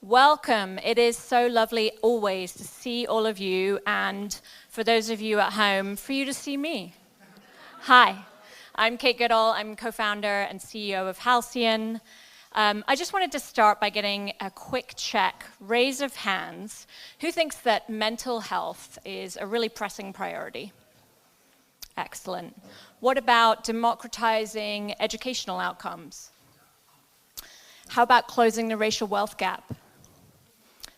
Welcome. It is so lovely always to see all of you, and for those of you at home, for you to see me. Hi, I'm Kate Goodall. I'm co-founder and CEO of Halcyon. I just wanted to start by getting a quick check, raise of hands. Who thinks that mental health is a really pressing priority? Excellent. What about democratizing educational outcomes? How about closing the racial wealth gap?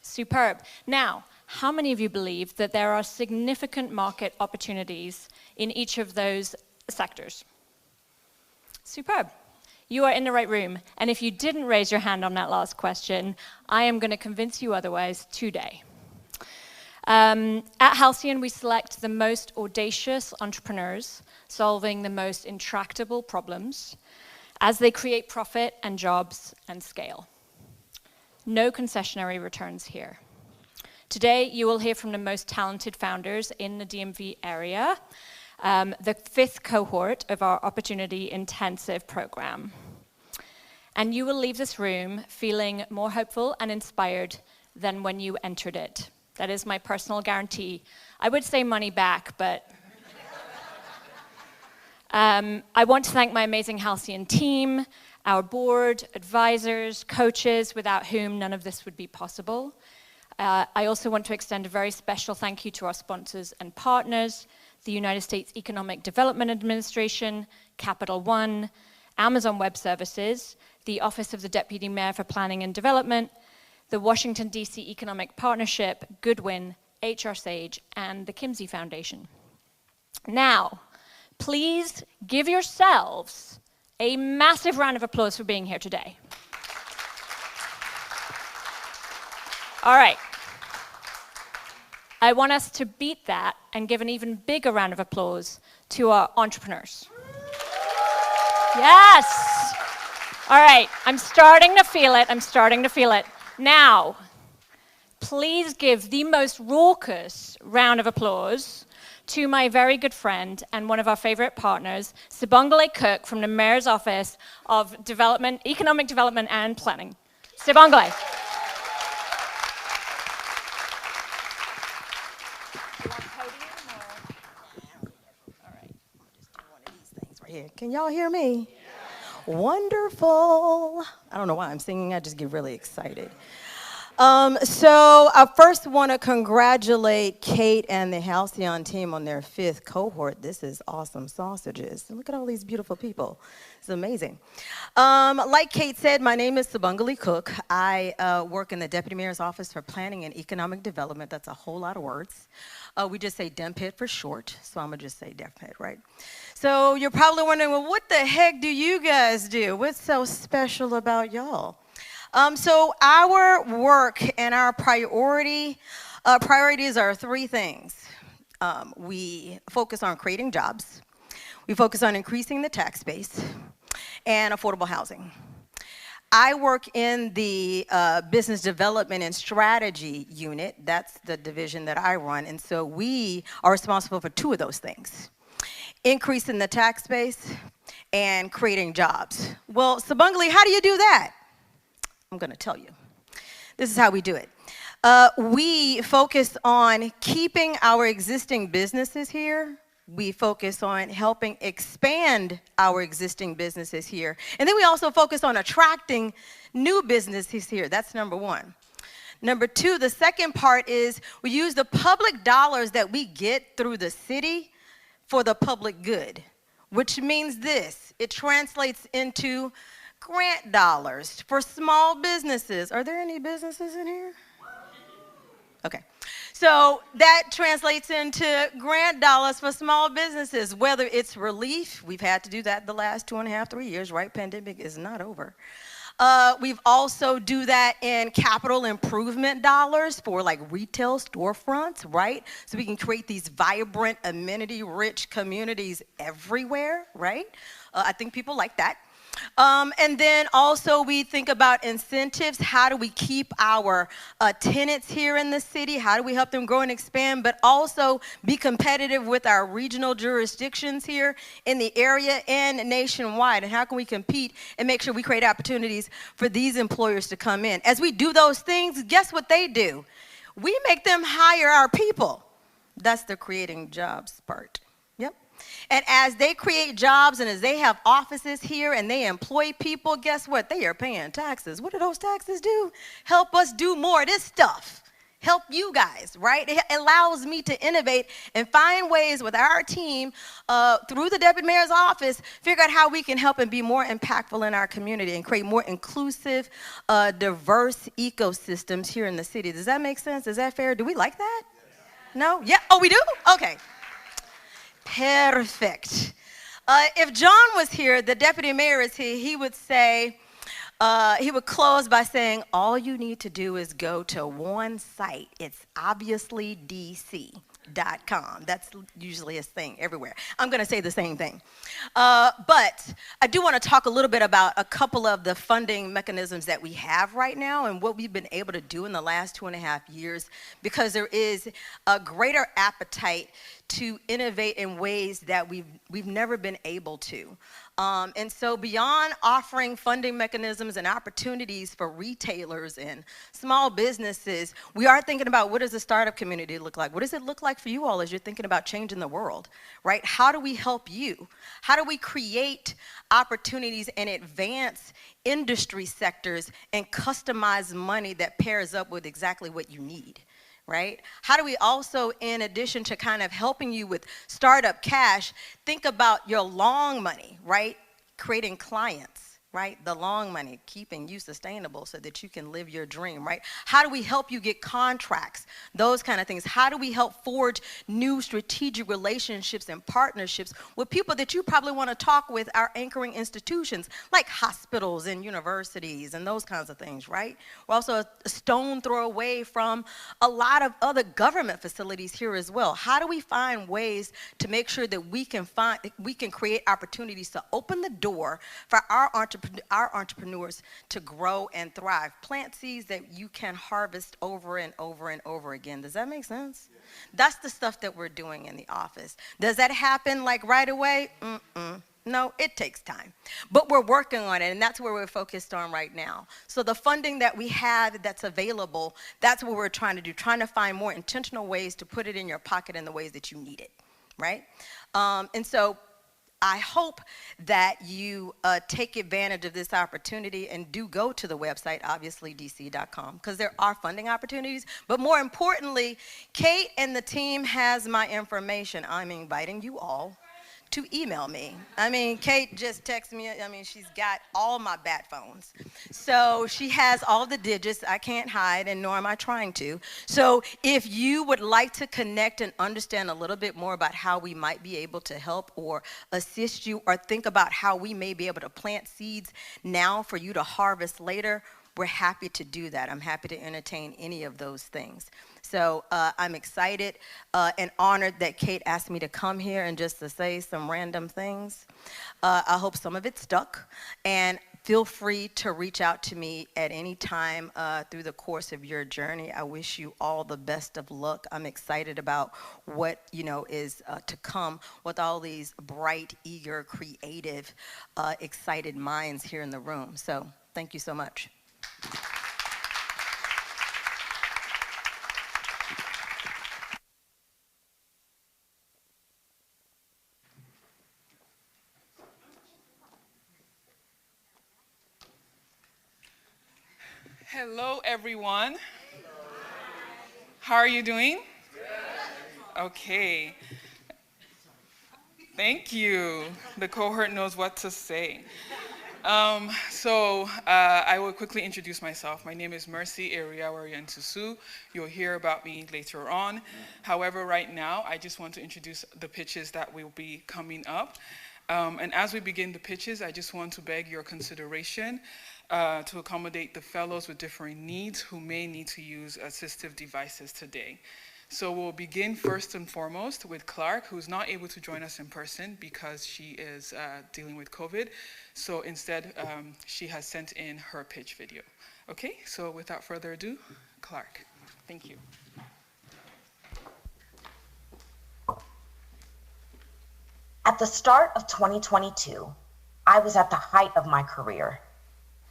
Superb. Now, how many of you believe that there are significant market opportunities in each of those sectors? Superb. You are in the right room. And if you didn't raise your hand on that last question, I am going to convince you otherwise today. At Halcyon, we select the most audacious entrepreneurs solving the most intractable problems as they create profit and jobs and scale. No concessionary returns here. Today, you will hear from the most talented founders in the DMV area, the 5th cohort of our Opportunity Intensive program. And you will leave this room feeling more hopeful and inspired than when you entered it. That is my personal guarantee. I would say money back, but I want to thank my amazing Halcyon team, our board, advisors, coaches, without whom none of this would be possible. I also want to extend a very special thank you to our sponsors and partners, the United States Economic Development Administration, Capital One, Amazon Web Services, the Office of the Deputy Mayor for Planning and Development, the Washington, D.C. Economic Partnership, Goodwin, HR Sage, and the Kimsey Foundation. Now, please give yourselves a massive round of applause for being here today. All right. I want us to beat that and give an even bigger round of applause to our entrepreneurs. Yes! All right, I'm starting to feel it. Now, please give the most raucous round of applause to my very good friend and one of our favorite partners, Sibongile Cook from the Mayor's Office of Economic Development and Planning. Sibongile. Here. Can y'all hear me? Yeah. Wonderful. I don't know why I'm singing. I just get really excited. So I first want to congratulate Kate and the Halcyon team on their 5th cohort. This is awesome sausages. Look at all these beautiful people. It's amazing. Like Kate said, my name is Sibongile Cook. I work in the Deputy Mayor's Office for Planning and Economic Development. That's a whole lot of words. We just say DEMPED for short, so I'm going to just say DEMPED, right? So you're probably wondering, well, what the heck do you guys do? What's so special about y'all? So our work and our priorities are 3 things. We focus on creating jobs, we focus on increasing the tax base, and affordable housing. I work in the business development and strategy unit. That's the division that I run, and so we are responsible for 2 of those things. Increasing the tax base and creating jobs. Well, Sibongile, how do you do that? I'm going to tell you. This is how we do it. We focus on keeping our existing businesses here. We focus on helping expand our existing businesses here. And then we also focus on attracting new businesses here. That's number 1. Number 2, the second part is we use the public dollars that we get through the city for the public good, which means this. It translates into grant dollars for small businesses. Are there any businesses in here? Okay. So that translates into grant dollars for small businesses, whether it's relief. We've had to do that the last 2.5, 3 years, right? Pandemic is not over. We've also do that in capital improvement dollars for like retail storefronts, right? So we can create these vibrant, amenity-rich communities everywhere, right? I think people like that. And then also we think about incentives. How do we keep our tenants here in the city? How do we help them grow and expand, but also be competitive with our regional jurisdictions here in the area and nationwide? And how can we compete and make sure we create opportunities for these employers to come in? As we do those things, guess what they do? We make them hire our people. That's the creating jobs part. Yep. And as they create jobs and as they have offices here and they employ people, guess what? They are paying taxes. What do those taxes do? Help us do more of this stuff. Help you guys, right? It allows me to innovate and find ways with our team through the Deputy Mayor's office, figure out how we can help and be more impactful in our community and create more inclusive, diverse ecosystems here in the city. Does that make sense? Is that fair? Do we like that? No? Yeah? Oh, we do? Okay. Perfect. If John was here, the deputy mayor is here, he would say, he would close by saying, all you need to do is go to one site. It's obviously.dc.com. That's usually his thing everywhere. I'm going to say the same thing. But I do want to talk a little bit about a couple of the funding mechanisms that we have right now and what we've been able to do in the last 2.5 years, because there is a greater appetite to innovate in ways that we've never been able to. And so beyond offering funding mechanisms and opportunities for retailers and small businesses, we are thinking about what does the startup community look like? What does it look like for you all as you're thinking about changing the world, right? How do we help you? How do we create opportunities and advance industry sectors and customize money that pairs up with exactly what you need? Right? How do we also, in addition to kind of helping you with startup cash, think about your long money, right? Creating clients, right? The long money, keeping you sustainable so that you can live your dream, right? How do we help you get contracts? Those kind of things. How do we help forge new strategic relationships and partnerships with people that you probably want to talk with, our anchoring institutions, like hospitals and universities and those kinds of things, right? We're also a stone throw away from a lot of other government facilities here as well. How do we find ways to make sure that we can create opportunities to open the door for our entrepreneurs to grow and thrive? Plant seeds that you can harvest over and over and over again. Does that make sense? Yeah. That's the stuff that we're doing in the office. Does that happen like right away? No, it takes time. But we're working on it, and that's where we're focused on right now. So the funding that we have that's available, that's what we're trying to do, trying to find more intentional ways to put it in your pocket in the ways that you need it, right? And so I hope that you take advantage of this opportunity and do go to the website, obviouslydc.com, because there are funding opportunities. But more importantly, Kate and the team has my information. I'm inviting you all to email me. I mean, Kate just texted me. I mean, she's got all my bat phones. So she has all the digits. I can't hide, and nor am I trying to. So if you would like to connect and understand a little bit more about how we might be able to help or assist you, or think about how we may be able to plant seeds now for you to harvest later, we're happy to do that. I'm happy to entertain any of those things. So I'm excited and honored that Kate asked me to come here and just to say some random things. I hope some of it stuck. And feel free to reach out to me at any time through the course of your journey. I wish you all the best of luck. I'm excited about what is to come with all these bright, eager, creative, excited minds here in the room. So thank you so much. Hello, everyone. How are you doing? Okay. Thank you. The cohort knows what to say. I will quickly introduce myself. My name is Mercy Eriawaryantusu. You'll hear about me later on. However, right now, I just want to introduce the pitches that will be coming up. And as we begin the pitches, I just want to beg your consideration to accommodate the fellows with differing needs who may need to use assistive devices today. So we'll begin first and foremost with Clark, who's not able to join us in person because she is dealing with COVID. So instead, she has sent in her pitch video. Okay, so without further ado, Clark. Thank you. At the start of 2022, I was at the height of my career.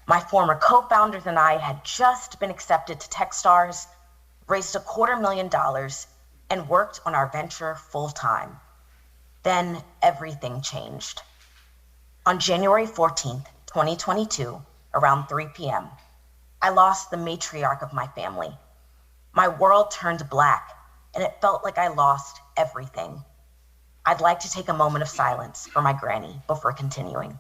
My former co-founders and I had just been accepted to Techstars, raised $250,000, and worked on our venture full-time. Then everything changed. On January 14th, 2022, around 3 p.m., I lost the matriarch of my family. My world turned black, and it felt like I lost everything. I'd like to take a moment of silence for my granny before continuing.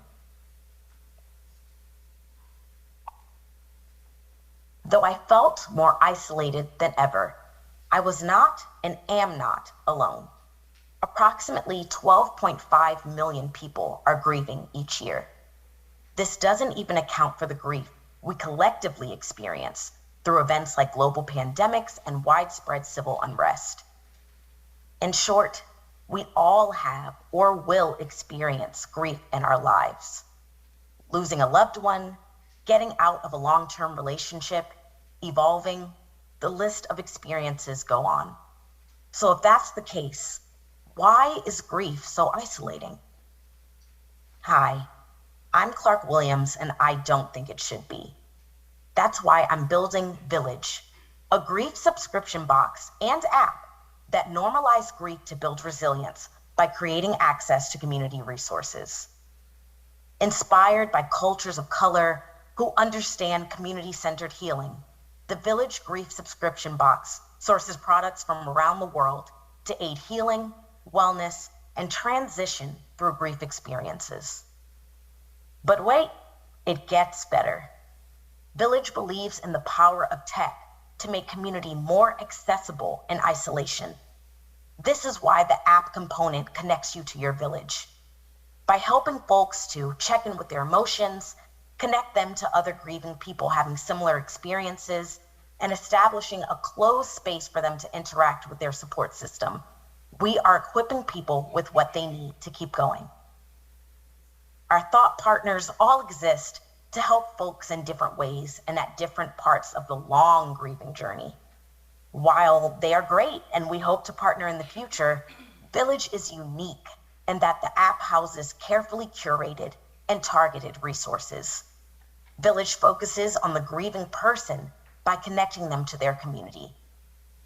Though I felt more isolated than ever, I was not and am not alone. Approximately 12.5 million people are grieving each year. This doesn't even account for the grief we collectively experience through events like global pandemics and widespread civil unrest. In short, we all have or will experience grief in our lives. Losing a loved one, getting out of a long-term relationship, evolving, the list of experiences go on. So if that's the case, why is grief so isolating? Hi, I'm Clark Williams, and I don't think it should be. That's why I'm building Village, a grief subscription box and app that normalize grief to build resilience by creating access to community resources. Inspired by cultures of color who understand community-centered healing, the Village Grief Subscription Box sources products from around the world to aid healing, wellness, and transition through grief experiences. But wait, it gets better. Village believes in the power of tech to make community more accessible in isolation. This is why the app component connects you to your village. By helping folks to check in with their emotions, connect them to other grieving people having similar experiences, and establishing a closed space for them to interact with their support system, we are equipping people with what they need to keep going. Our thought partners all exist to help folks in different ways and at different parts of the long grieving journey. While they are great and we hope to partner in the future, Village is unique in that the app houses carefully curated and targeted resources. Village focuses on the grieving person by connecting them to their community.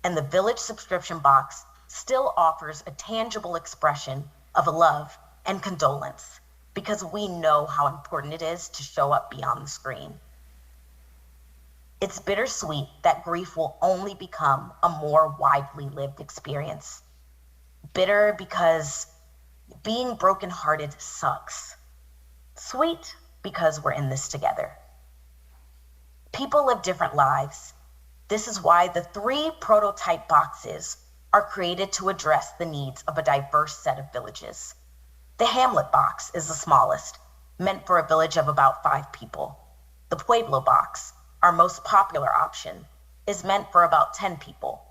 And the Village subscription box still offers a tangible expression of love and condolence, because we know how important it is to show up beyond the screen. It's bittersweet that grief will only become a more widely lived experience. Bitter because being brokenhearted sucks. Sweet because we're in this together. People live different lives. This is why the 3 prototype boxes are created to address the needs of a diverse set of villages. The Hamlet box is the smallest, meant for a village of about 5 people. The Pueblo box, our most popular option, is meant for about 10 people.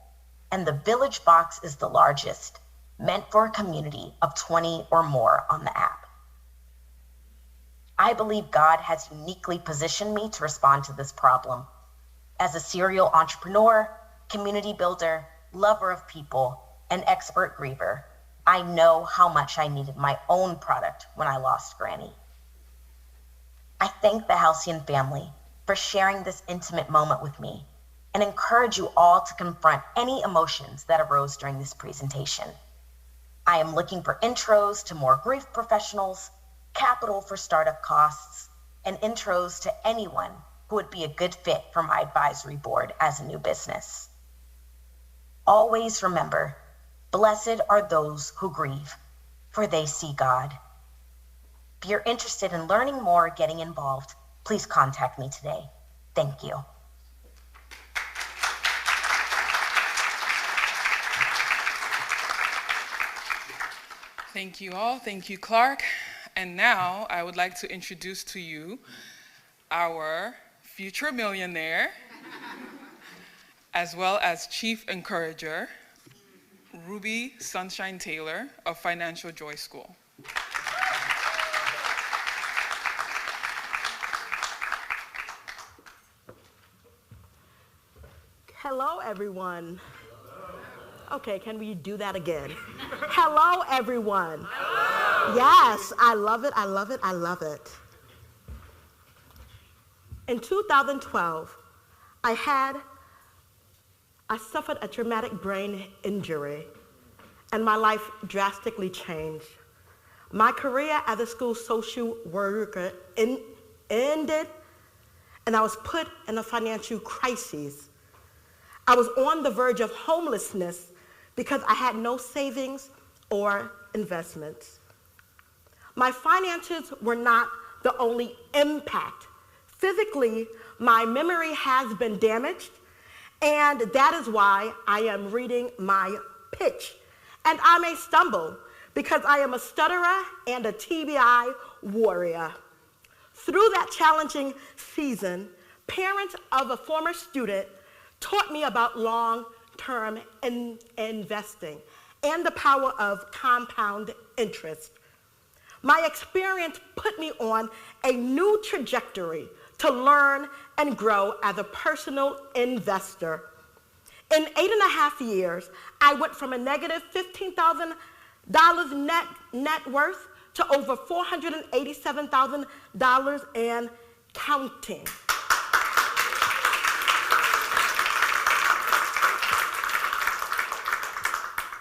And the Village box is the largest, meant for a community of 20 or more on the app. I believe God has uniquely positioned me to respond to this problem. As a serial entrepreneur, community builder, lover of people, and expert griever, I know how much I needed my own product when I lost Granny. I thank the Halcyon family for sharing this intimate moment with me and encourage you all to confront any emotions that arose during this presentation. I am looking for intros to more grief professionals, capital for startup costs, and intros to anyone who would be a good fit for my advisory board as a new business. Always remember, blessed are those who grieve, for they see God. If you're interested in learning more or getting involved, please contact me today. Thank you. Thank you all. Thank you, Clark. And now I would like to introduce to you our future millionaire, as well as chief encourager, Ruby Sunshine Taylor of Financial Joy School. Hello, everyone. Okay, can we do that again? Hello, everyone. Hello. Yes, I love it, I love it, I love it. In 2012, I suffered a traumatic brain injury, and my life drastically changed. My career as a school social worker ended, and I was put in a financial crisis. I was on the verge of homelessness because I had no savings or investments. My finances were not the only impact. Physically, my memory has been damaged, and that is why I am reading my pitch. And I may stumble because I am a stutterer and a TBI warrior. Through that challenging season, parents of a former student taught me about long-term investing and the power of compound interest. My experience put me on a new trajectory to learn and grow as a personal investor. In 8.5 years, I went from a negative $15,000 net worth to over $487,000 and counting.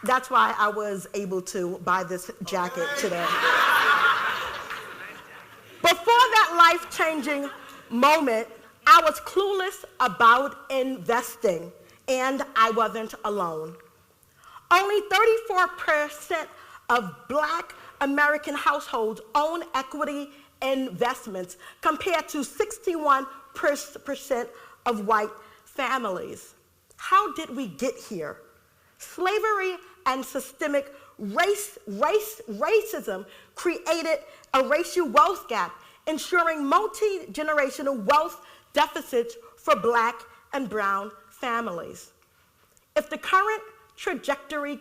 That's why I was able to buy this jacket today. Before that life-changing moment, I was clueless about investing, and I wasn't alone. Only 34% of Black American households own equity investments, compared to 61% of white families. How did we get here? Slavery and systemic racism created a racial wealth gap, ensuring multi-generational wealth deficits for Black and brown families. If the current trajectory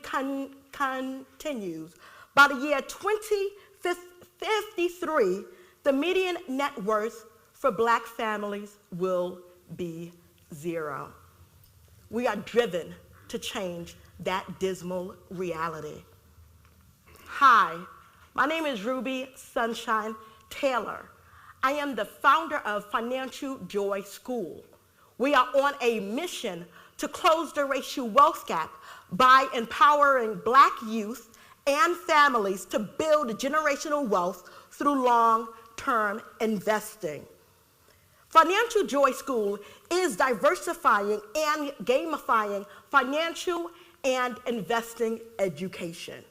continues, by the year 2053, the median net worth for Black families will be 0. We are driven to change that dismal reality. Hi, my name is Ruby Sunshine Taylor. I am the founder of Financial Joy School. We are on a mission to close the racial wealth gap by empowering Black youth and families to build generational wealth through long-term investing. Financial Joy School is diversifying and gamifying financial and investing education.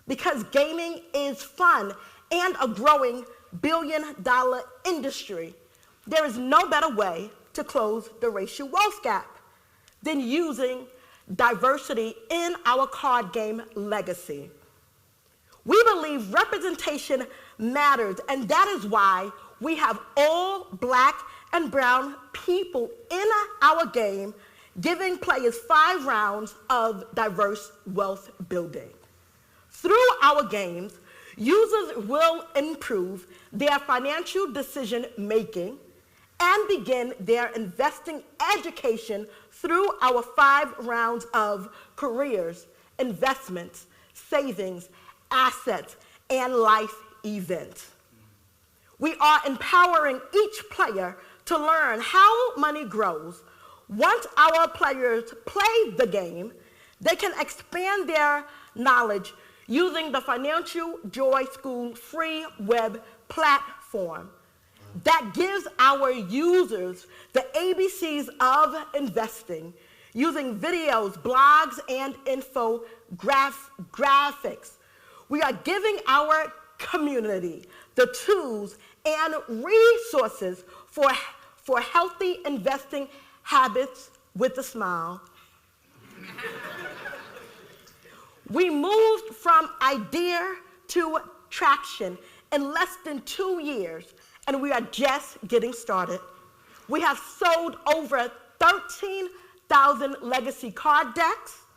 Because gaming is fun and a growing billion-dollar industry, there is no better way to close the racial wealth gap than using diversity in our card game legacy. We believe representation matters, and that is why we have all Black and brown people in our game, giving players 5 rounds of diverse wealth building. Through our games, users will improve their financial decision making and begin their investing education through our 5 rounds of careers, investments, savings, assets, and life events. We are empowering each player to learn how money grows. Once our players play the game, they can expand their knowledge using the Financial Joy School free web platform that gives our users the ABCs of investing using videos, blogs, and infographics. We are giving our community the tools and resources for healthy investing habits with a smile. We moved from idea to traction in less than 2 years, and we are just getting started. We have sold over 13,000 legacy card decks,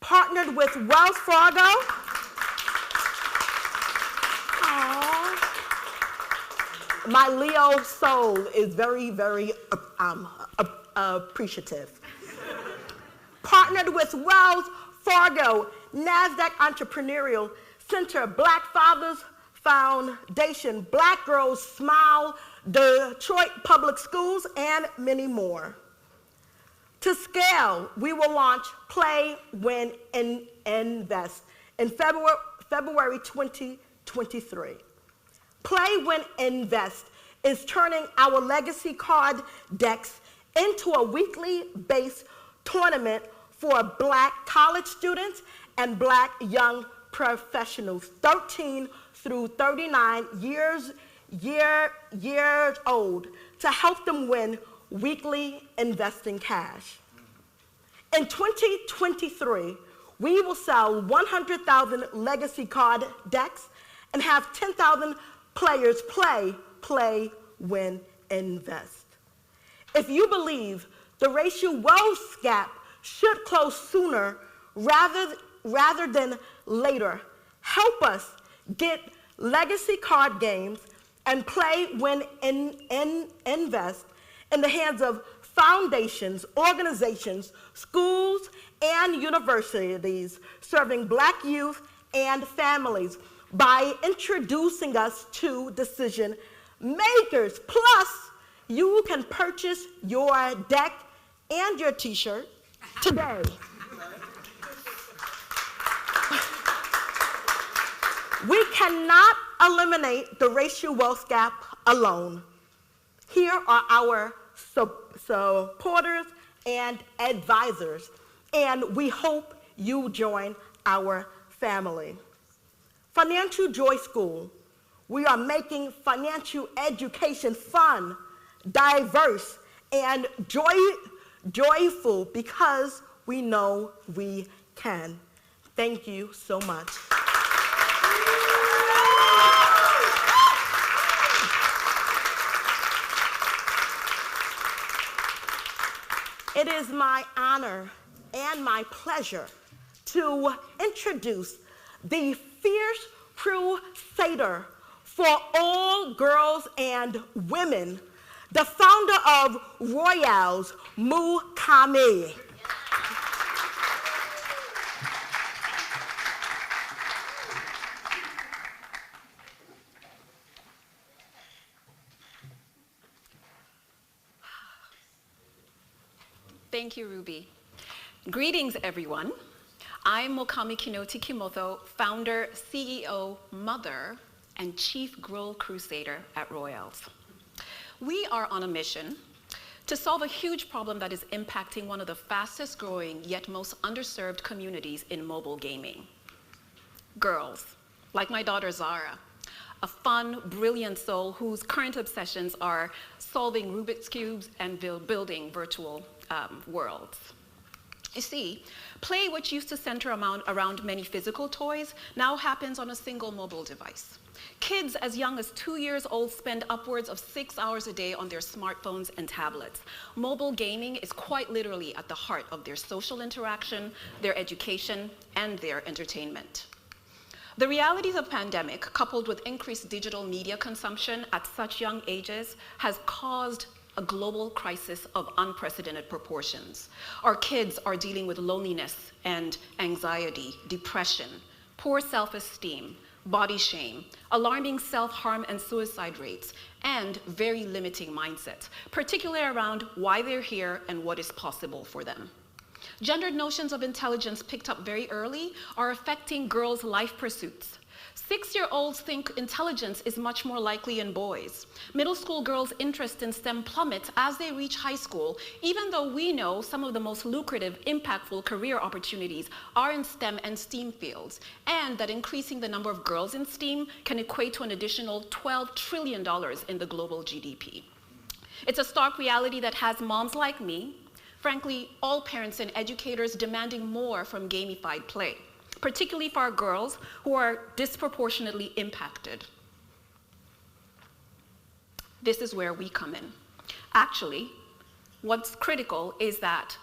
Partnered with Wells Fargo. Aww. My Leo soul is very, very appreciative. Partnered with Wells Fargo, NASDAQ Entrepreneurial Center, Black Fathers Foundation, Black Girls Smile, Detroit Public Schools, and many more. To scale, we will launch Play, Win, and Invest in February 2023. Play, Win, Invest is turning our legacy card decks into a weekly based tournament for Black college students and Black young professionals 13 through 39 years old to help them win weekly investing cash. In 2023, we will sell 100,000 legacy card decks and have 10,000 players play, win, invest. If you believe the racial wealth gap should close sooner rather than later, help us get legacy card games and Play, Win, Invest in the hands of foundations, organizations, schools, and universities serving Black youth and families by introducing us to decision makers. Plus, you can purchase your deck and your t-shirt today. We cannot eliminate the racial wealth gap alone. Here are our supporters and advisors, and we hope you join our family. Financial Joy School. We are making financial education fun, diverse, and joyful because we know we can. Thank you so much. It is my honor and my pleasure to introduce the fierce crusader for all girls and women, the founder of Royals, Mukami. Thank you, Ruby. Greetings, everyone. I'm Mukami Kinoti Kimoto, founder, CEO, mother, and chief girl crusader at Royals. We are on a mission to solve a huge problem that is impacting one of the fastest growing yet most underserved communities in mobile gaming. Girls, like my daughter Zara, a fun, brilliant soul whose current obsessions are solving Rubik's Cubes and building virtual worlds. You see, play, which used to center around many physical toys, now happens on a single mobile device. Kids as young as 2 years old spend upwards of 6 hours a day on their smartphones and tablets. Mobile gaming is quite literally at the heart of their social interaction, their education, and their entertainment. The realities of pandemic, coupled with increased digital media consumption at such young ages, has caused a global crisis of unprecedented proportions. Our kids are dealing with loneliness and anxiety, depression, poor self-esteem, body shame, alarming self-harm and suicide rates, and very limiting mindsets, particularly around why they're here and what is possible for them. Gendered notions of intelligence picked up very early are affecting girls' life pursuits. 6-year-olds think intelligence is much more likely in boys. Middle school girls' interest in STEM plummets as they reach high school, even though we know some of the most lucrative, impactful career opportunities are in STEM and STEAM fields, and that increasing the number of girls in STEAM can equate to an additional $12 trillion in the global GDP. It's a stark reality that has moms like me, frankly, all parents and educators demanding more from gamified play, particularly for our girls who are disproportionately impacted. This is where we come in. Actually, what's critical is that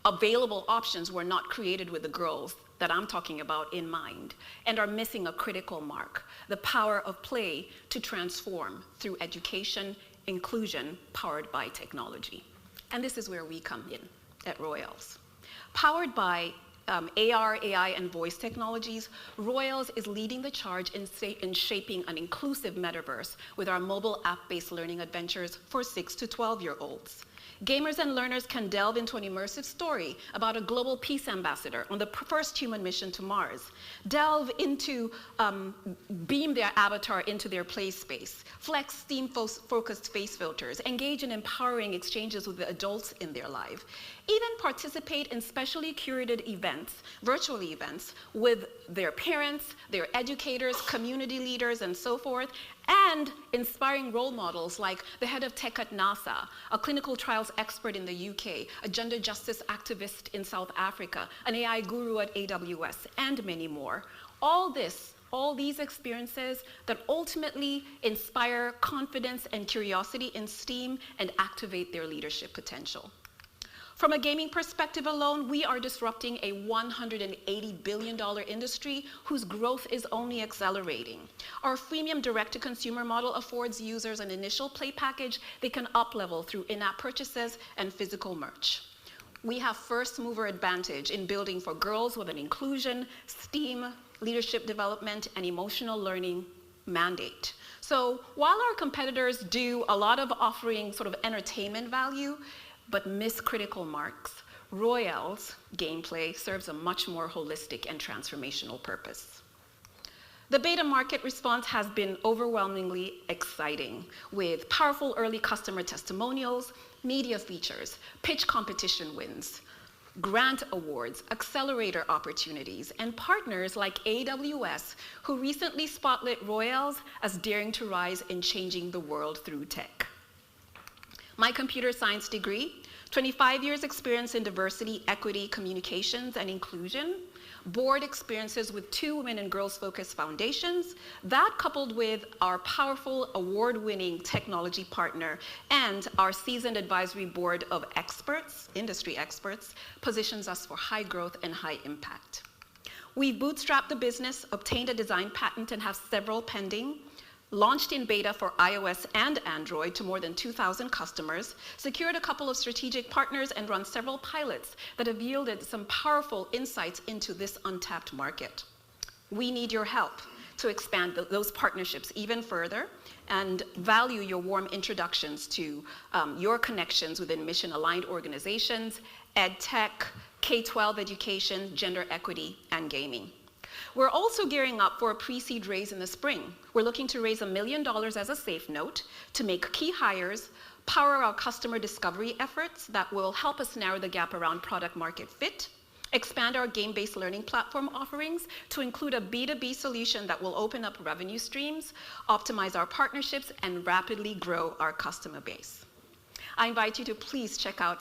available options were not created with the girls that I'm talking about in mind, and are missing a critical mark: the power of play to transform through education, inclusion, powered by technology. And this is where we come in at Royals. Powered by AR, AI, and voice technologies, Royals is leading the charge in shaping an inclusive metaverse with our mobile app-based learning adventures for 6 to 12-year-olds. Gamers and learners can delve into an immersive story about a global peace ambassador on the first human mission to Mars, delve into, beam their avatar into their play space, flex STEAM-focused face filters, engage in empowering exchanges with the adults in their life, even participate in specially curated events, virtual events, with their parents, their educators, community leaders, and so forth, and inspiring role models like the head of tech at NASA, a clinical trials expert in the UK, a gender justice activist in South Africa, an AI guru at AWS, and many more. All these experiences that ultimately inspire confidence and curiosity in STEAM and activate their leadership potential. From a gaming perspective alone, we are disrupting a $180 billion industry whose growth is only accelerating. Our freemium direct-to-consumer model affords users an initial play package they can up-level through in-app purchases and physical merch. We have first-mover advantage in building for girls with an inclusion, STEAM, leadership development, and emotional learning mandate. So while our competitors do a lot of offering sort of entertainment value, but miss critical marks, Royals gameplay serves a much more holistic and transformational purpose. The beta market response has been overwhelmingly exciting, with powerful early customer testimonials, media features, pitch competition wins, grant awards, accelerator opportunities, and partners like AWS, who recently spotlit Royals as daring to rise in changing the world through tech. My computer science degree, 25 years experience in diversity, equity, communications, and inclusion, board experiences with 2 women and girls-focused foundations, that coupled with our powerful award-winning technology partner and our seasoned advisory board of experts, industry experts, positions us for high growth and high impact. We've bootstrapped the business, obtained a design patent, and have several pending, launched in beta for iOS and Android to more than 2,000 customers, secured a couple of strategic partners, and run several pilots that have yielded some powerful insights into this untapped market. We need your help to expand those partnerships even further and value your warm introductions to your connections within mission-aligned organizations, ed tech, K-12 education, gender equity, and gaming. We're also gearing up for a pre-seed raise in the spring. We're looking to raise $1 million as a safe note to make key hires, power our customer discovery efforts that will help us narrow the gap around product market fit, expand our game-based learning platform offerings to include a B2B solution that will open up revenue streams, optimize our partnerships, and rapidly grow our customer base. I invite you to please check out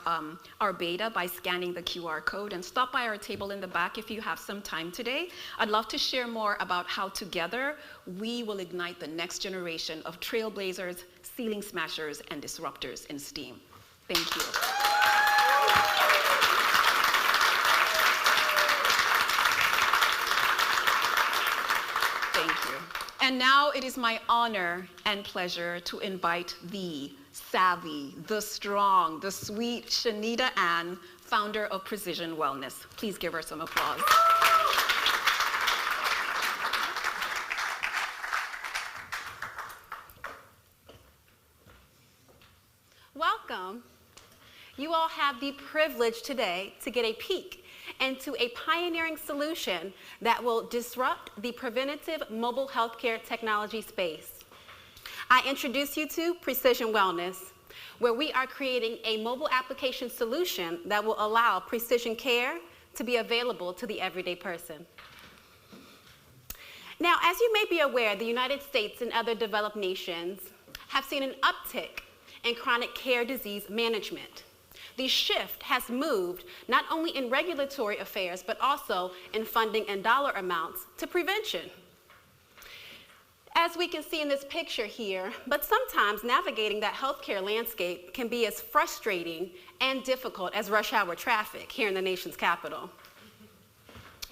our beta by scanning the QR code and stop by our table in the back if you have some time today. I'd love to share more about how together we will ignite the next generation of trailblazers, ceiling smashers, and disruptors in STEAM. Thank you. Thank you. And now it is my honor and pleasure to invite the savvy, the strong, the sweet Shanita Ann, founder of Precision Wellness. Please give her some applause. Welcome. You all have the privilege today to get a peek into a pioneering solution that will disrupt the preventative mobile healthcare technology space. I introduce you to Precision Wellness, where we are creating a mobile application solution that will allow precision care to be available to the everyday person. Now, as you may be aware, the United States and other developed nations have seen an uptick in chronic care disease management. The shift has moved not only in regulatory affairs, but also in funding and dollar amounts to prevention. as we can see in this picture here, but sometimes navigating that healthcare landscape can be as frustrating and difficult as rush hour traffic here in the nation's capital.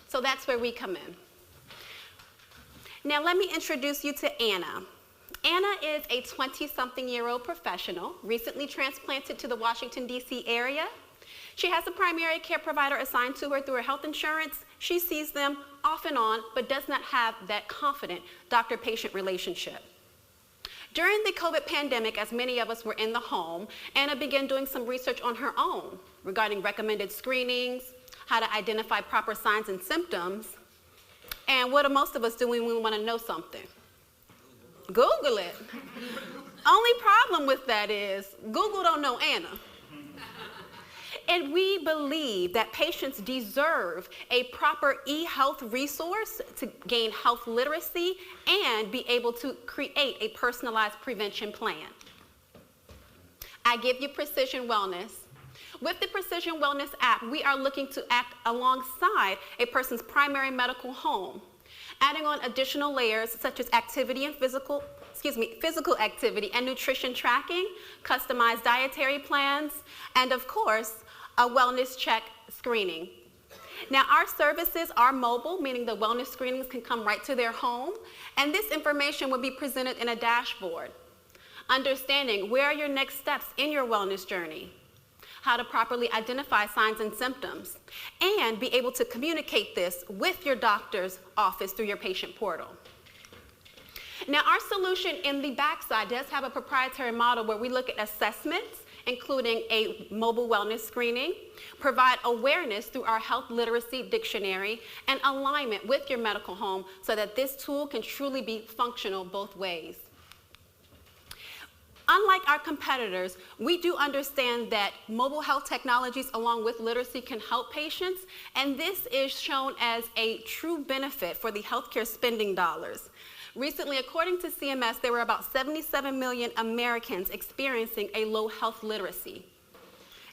So that's where we come in. Now let me introduce you to Anna. Anna is a 20-something-year-old professional, recently transplanted to the Washington, D.C. area. She has a primary care provider assigned to her through her health insurance. She sees them off and on, but does not have that confident doctor-patient relationship. During the COVID pandemic, as many of us were in the home, Anna began doing some research on her own regarding recommended screenings, how to identify proper signs and symptoms, and what do most of us do when we want to know something? Google it. Only problem with that is Google don't know Anna. And we believe that patients deserve a proper e-health resource to gain health literacy and be able to create a personalized prevention plan. I give you Precision Wellness. With the Precision Wellness app, we are looking to act alongside a person's primary medical home, adding on additional layers such as physical activity and nutrition tracking, customized dietary plans, and of course, a wellness check screening. Now, our services are mobile, meaning the wellness screenings can come right to their home, and this information will be presented in a dashboard, understanding where are your next steps in your wellness journey, how to properly identify signs and symptoms, and be able to communicate this with your doctor's office through your patient portal. Now, our solution in the backside does have a proprietary model where we look at assessments, including a mobile wellness screening, provide awareness through our health literacy dictionary, and alignment with your medical home so that this tool can truly be functional both ways. Unlike our competitors, we do understand that mobile health technologies along with literacy can help patients, and this is shown as a true benefit for the healthcare spending dollars. Recently, according to CMS, there were about 77 million Americans experiencing a low health literacy.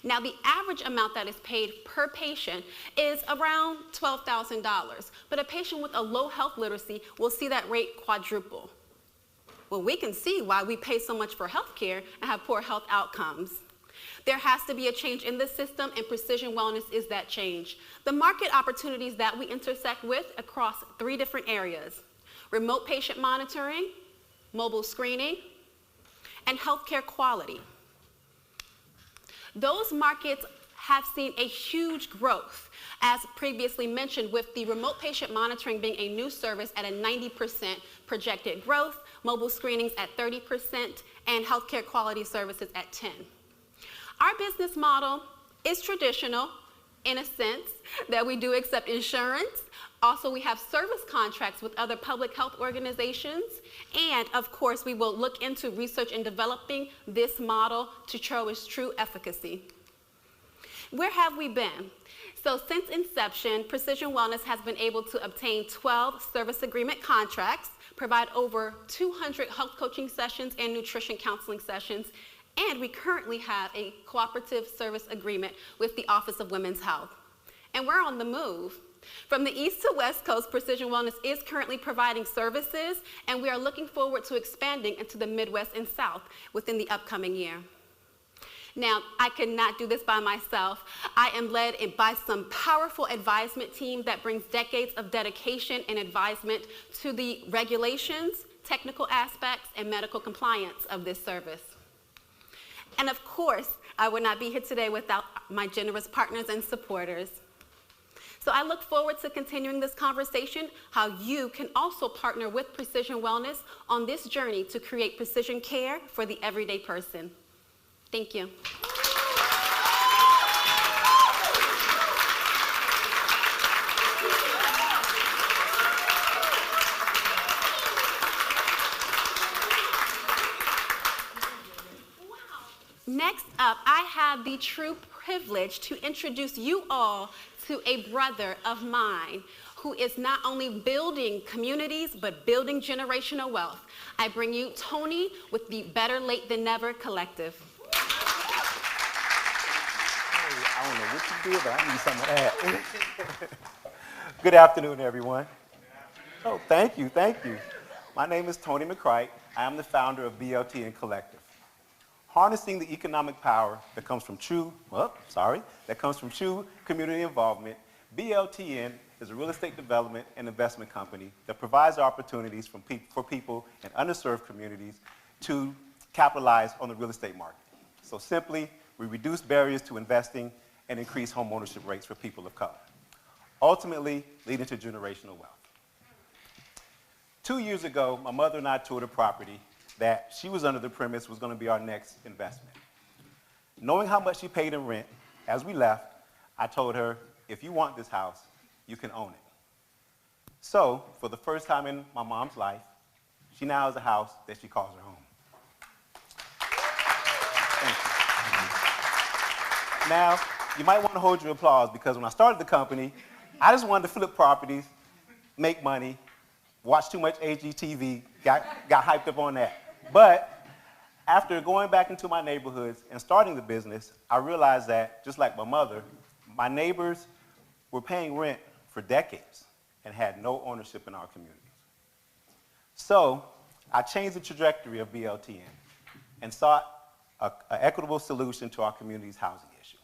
Now, the average amount that is paid per patient is around $12,000, but a patient with a low health literacy will see that rate quadruple. Well, we can see why we pay so much for health care and have poor health outcomes. There has to be a change in the system, and Precision Wellness is that change. The market opportunities that we intersect with across 3 different areas: remote patient monitoring, mobile screening, and healthcare quality. Those markets have seen a huge growth, as previously mentioned, with the remote patient monitoring being a new service at a 90% projected growth, mobile screenings at 30%, and healthcare quality services at 10%. Our business model is traditional in a sense that we do accept insurance. Also, we have service contracts with other public health organizations, and of course, we will look into research and developing this model to show its true efficacy. Where have we been? So since inception, Precision Wellness has been able to obtain 12 service agreement contracts, provide over 200 health coaching sessions and nutrition counseling sessions, and we currently have a cooperative service agreement with the Office of Women's Health. And we're on the move. From the East to West Coast, Precision Wellness is currently providing services, and we are looking forward to expanding into the Midwest and South within the upcoming year. Now, I could not do this by myself. I am led by some powerful advisement team that brings decades of dedication and advisement to the regulations, technical aspects, and medical compliance of this service. And of course, I would not be here today without my generous partners and supporters. So I look forward to continuing this conversation, how you can also partner with Precision Wellness on this journey to create precision care for the everyday person. Thank you. Next up, I have the true privilege to introduce you all to a brother of mine who is not only building communities, but building generational wealth. I bring you Tony with the Better Late Than Never Collective. I don't know what you did, but I need some of that. Good afternoon, everyone. Oh, thank you, thank you. My name is Tony McCright. I am the founder of BLTN Collective. Harnessing the economic power that comes from true community involvement, BLTN is a real estate development and investment company that provides opportunities for people in underserved communities to capitalize on the real estate market. So simply, we reduce barriers to investing and increase home ownership rates for people of color, ultimately leading to generational wealth. 2 years ago, my mother and I toured a property that she was under the premise was going to be our next investment. Knowing how much she paid in rent, as we left, I told her, if you want this house, you can own it. So, for the first time in my mom's life, she now has a house that she calls her home. Thank you. Now, you might want to hold your applause because when I started the company, I just wanted to flip properties, make money, watch too much HGTV, got hyped up on that. But after going back into my neighborhoods and starting the business, I realized that, just like my mother, my neighbors were paying rent for decades and had no ownership in our communities. So I changed the trajectory of BLTN and sought an equitable solution to our community's housing issue.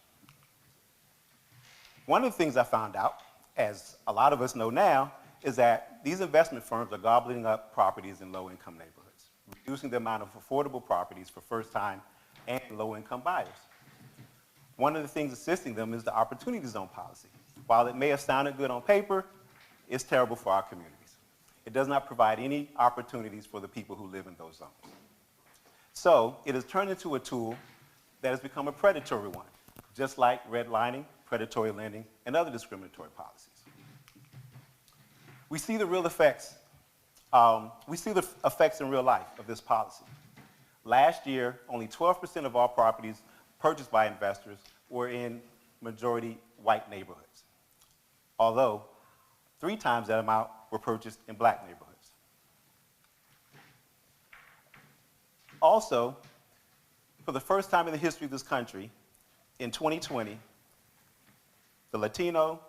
One of the things I found out, as a lot of us know now, is that these investment firms are gobbling up properties in low-income neighborhoods, reducing the amount of affordable properties for first-time and low-income buyers. One of the things assisting them is the Opportunity Zone policy. While it may have sounded good on paper, it's terrible for our communities. It does not provide any opportunities for the people who live in those zones. So it has turned into a tool that has become a predatory one, just like redlining, predatory lending, and other discriminatory policies. We see the real effects. We see the effects in real life of this policy. Last year, only 12% of all properties purchased by investors were in majority white neighborhoods, although 3 times that amount were purchased in black neighborhoods. Also, for the first time in the history of this country, in 2020, the Latino,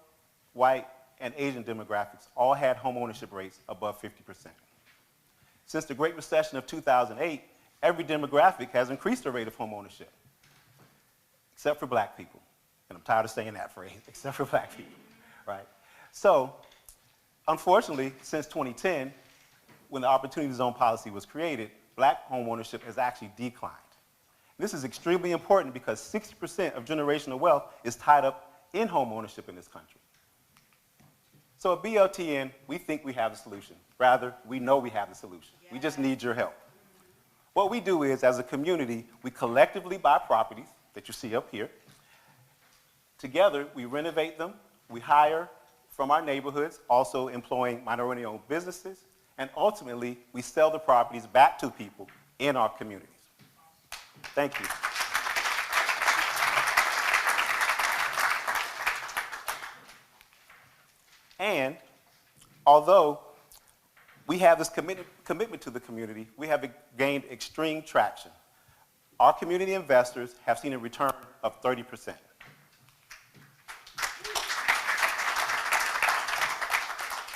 white, and Asian demographics all had home ownership rates above 50%. Since the Great Recession of 2008, every demographic has increased the rate of home ownership, except for black people. And I'm tired of saying that phrase, except for black people, right? So, unfortunately, since 2010, when the Opportunity Zone policy was created, black home ownership has actually declined. This is extremely important because 60% of generational wealth is tied up in home ownership in this country. So at BLTN, we think we have the solution. Rather, we know we have the solution. We just need your help. What we do is, as a community, we collectively buy properties that you see up here. Together, we renovate them, we hire from our neighborhoods, also employing minority-owned businesses, and ultimately, we sell the properties back to people in our communities. Thank you. And although we have this commitment to the community, we have gained extreme traction. Our community investors have seen a return of 30%.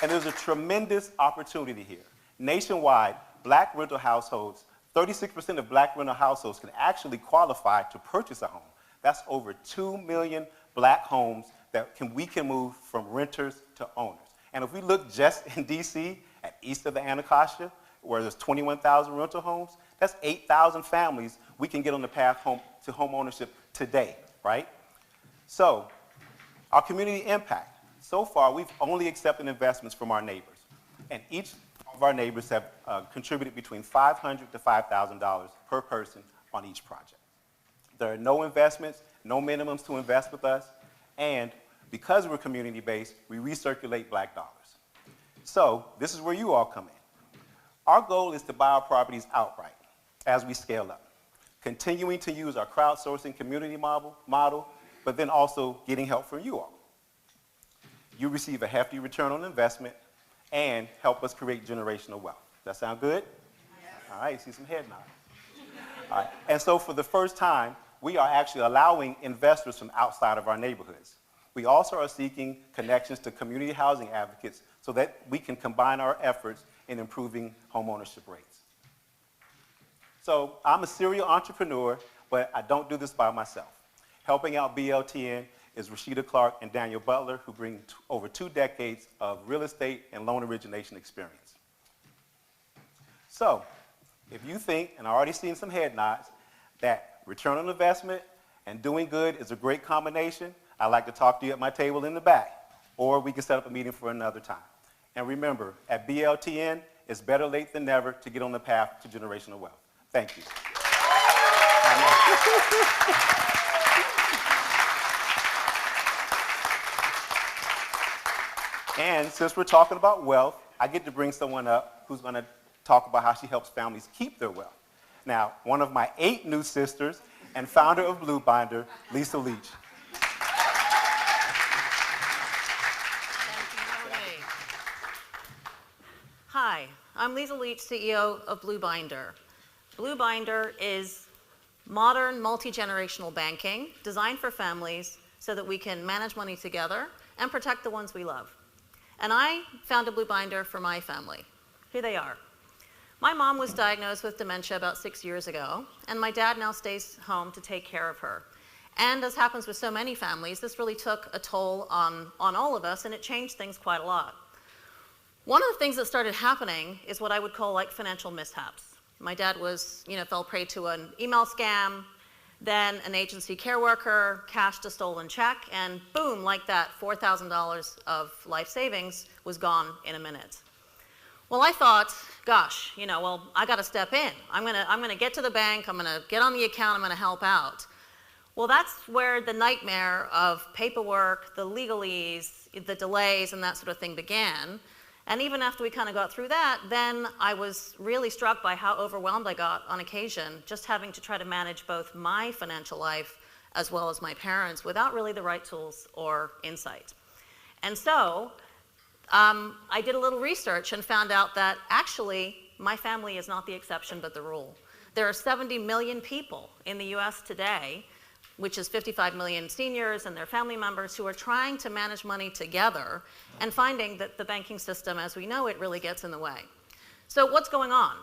And there's a tremendous opportunity here. Nationwide, black rental households, 36% of black rental households can actually qualify to purchase a home. That's over 2 million black homes that we can move from renters to owners. And if we look just in DC, at east of the Anacostia, where there's 21,000 rental homes, that's 8,000 families we can get on the path home to home ownership today, right? So, our community impact. So far, we've only accepted investments from our neighbors. And each of our neighbors have contributed between $500 to $5,000 per person on each project. There are no investments, no minimums to invest with us, and because we're community-based, we recirculate black dollars. So this is where you all come in. Our goal is to buy our properties outright as we scale up, continuing to use our crowdsourcing community model, but then also getting help from you all. You receive a hefty return on investment and help us create generational wealth. That sound good? Yes. All right, see some head nods. All right, and so for the first time, we are actually allowing investors from outside of our neighborhoods. We also are seeking connections to community housing advocates so that we can combine our efforts in improving homeownership rates. So I'm a serial entrepreneur, but I don't do this by myself. Helping out BLTN is Rashida Clark and Daniel Butler, who bring over 2 decades of real estate and loan origination experience. So if you think, and I've already seen some head nods, that return on investment and doing good is a great combination, I'd like to talk to you at my table in the back, or we can set up a meeting for another time. And remember, at BLTN, it's better late than never to get on the path to generational wealth. Thank you. And since we're talking about wealth, I get to bring someone up who's going to talk about how she helps families keep their wealth. Now, one of my 8 new sisters and founder of Blue Binder, Lisa Leach. Hi, I'm Lisa Leach, CEO of Blue Binder. Blue Binder is modern multi-generational banking designed for families so that we can manage money together and protect the ones we love. And I founded Blue Binder for my family. Here they are. My mom was diagnosed with dementia about 6 years ago, and my dad now stays home to take care of her. And as happens with so many families, this really took a toll on all of us, and it changed things quite a lot. One of the things that started happening is what I would call like financial mishaps. My dad fell prey to an email scam, then an agency care worker cashed a stolen check, and boom, like that, $4,000 of life savings was gone in a minute. Well, I thought, gosh, I got to step in. I'm gonna get to the bank, I'm gonna get on the account, I'm gonna help out. Well, that's where the nightmare of paperwork, the legalese, the delays, and that sort of thing began. And even after we kind of got through that, then I was really struck by how overwhelmed I got on occasion, just having to try to manage both my financial life as well as my parents without really the right tools or insight. And so I did a little research and found out that actually my family is not the exception but the rule. There are 70 million people in the US today, which is 55 million seniors and their family members, who are trying to manage money together and finding that the banking system as we know it really gets in the way. So what's going on?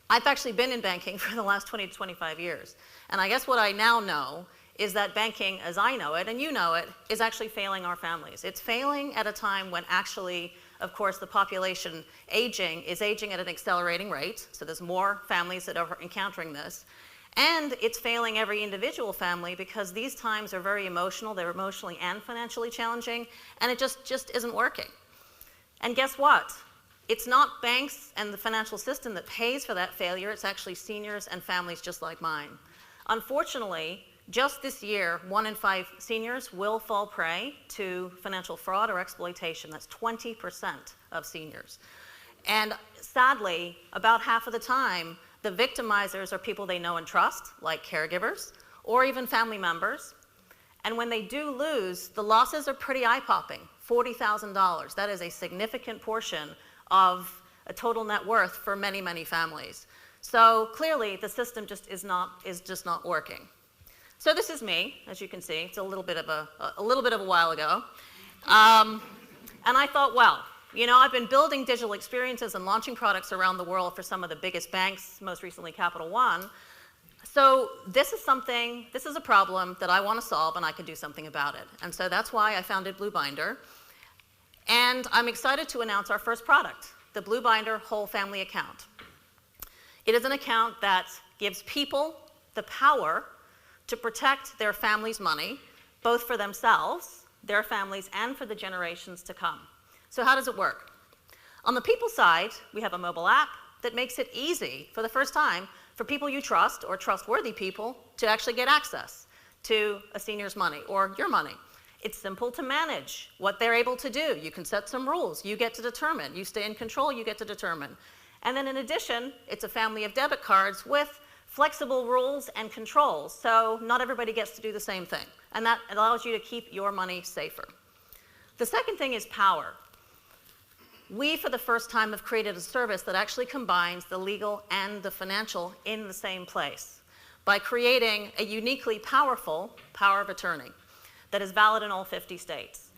I've actually been in banking for the last 20 to 25 years. And I guess what I now know is that banking as I know it, and you know it, is actually failing our families. It's failing at a time when actually, of course, the population is aging at an accelerating rate. So there's more families that are encountering this. And it's failing every individual family because these times are very emotional. They're emotionally and financially challenging, and it just isn't working. And guess what? It's not banks and the financial system that pays for that failure. It's actually seniors and families just like mine. Unfortunately, just this year, 1 in 5 seniors will fall prey to financial fraud or exploitation. That's 20% of seniors. And sadly, about half of the time, the victimizers are people they know and trust, like caregivers, or even family members. And when they do lose, the losses are pretty eye-popping, $40,000. That is a significant portion of a total net worth for many, many families. So clearly, the system is just not working. So this is me, as you can see. It's a little bit of a while ago. And I thought, well, I've been building digital experiences and launching products around the world for some of the biggest banks, most recently Capital One. So this is a problem that I want to solve, and I can do something about it. And so that's why I founded Blue Binder. And I'm excited to announce our first product, the Blue Binder Whole Family Account. It is an account that gives people the power to protect their family's money, both for themselves, their families, and for the generations to come. So how does it work? On the people side, we have a mobile app that makes it easy for the first time for people you trust or trustworthy people to actually get access to a senior's money or your money. It's simple to manage what they're able to do. You can set some rules. You get to determine. You stay in control. You get to determine. And then in addition, it's a family of debit cards with flexible rules and controls. So not everybody gets to do the same thing. And that allows you to keep your money safer. The second thing is power. We, for the first time, have created a service that actually combines the legal and the financial in the same place by creating a uniquely powerful power of attorney that is valid in all 50 states.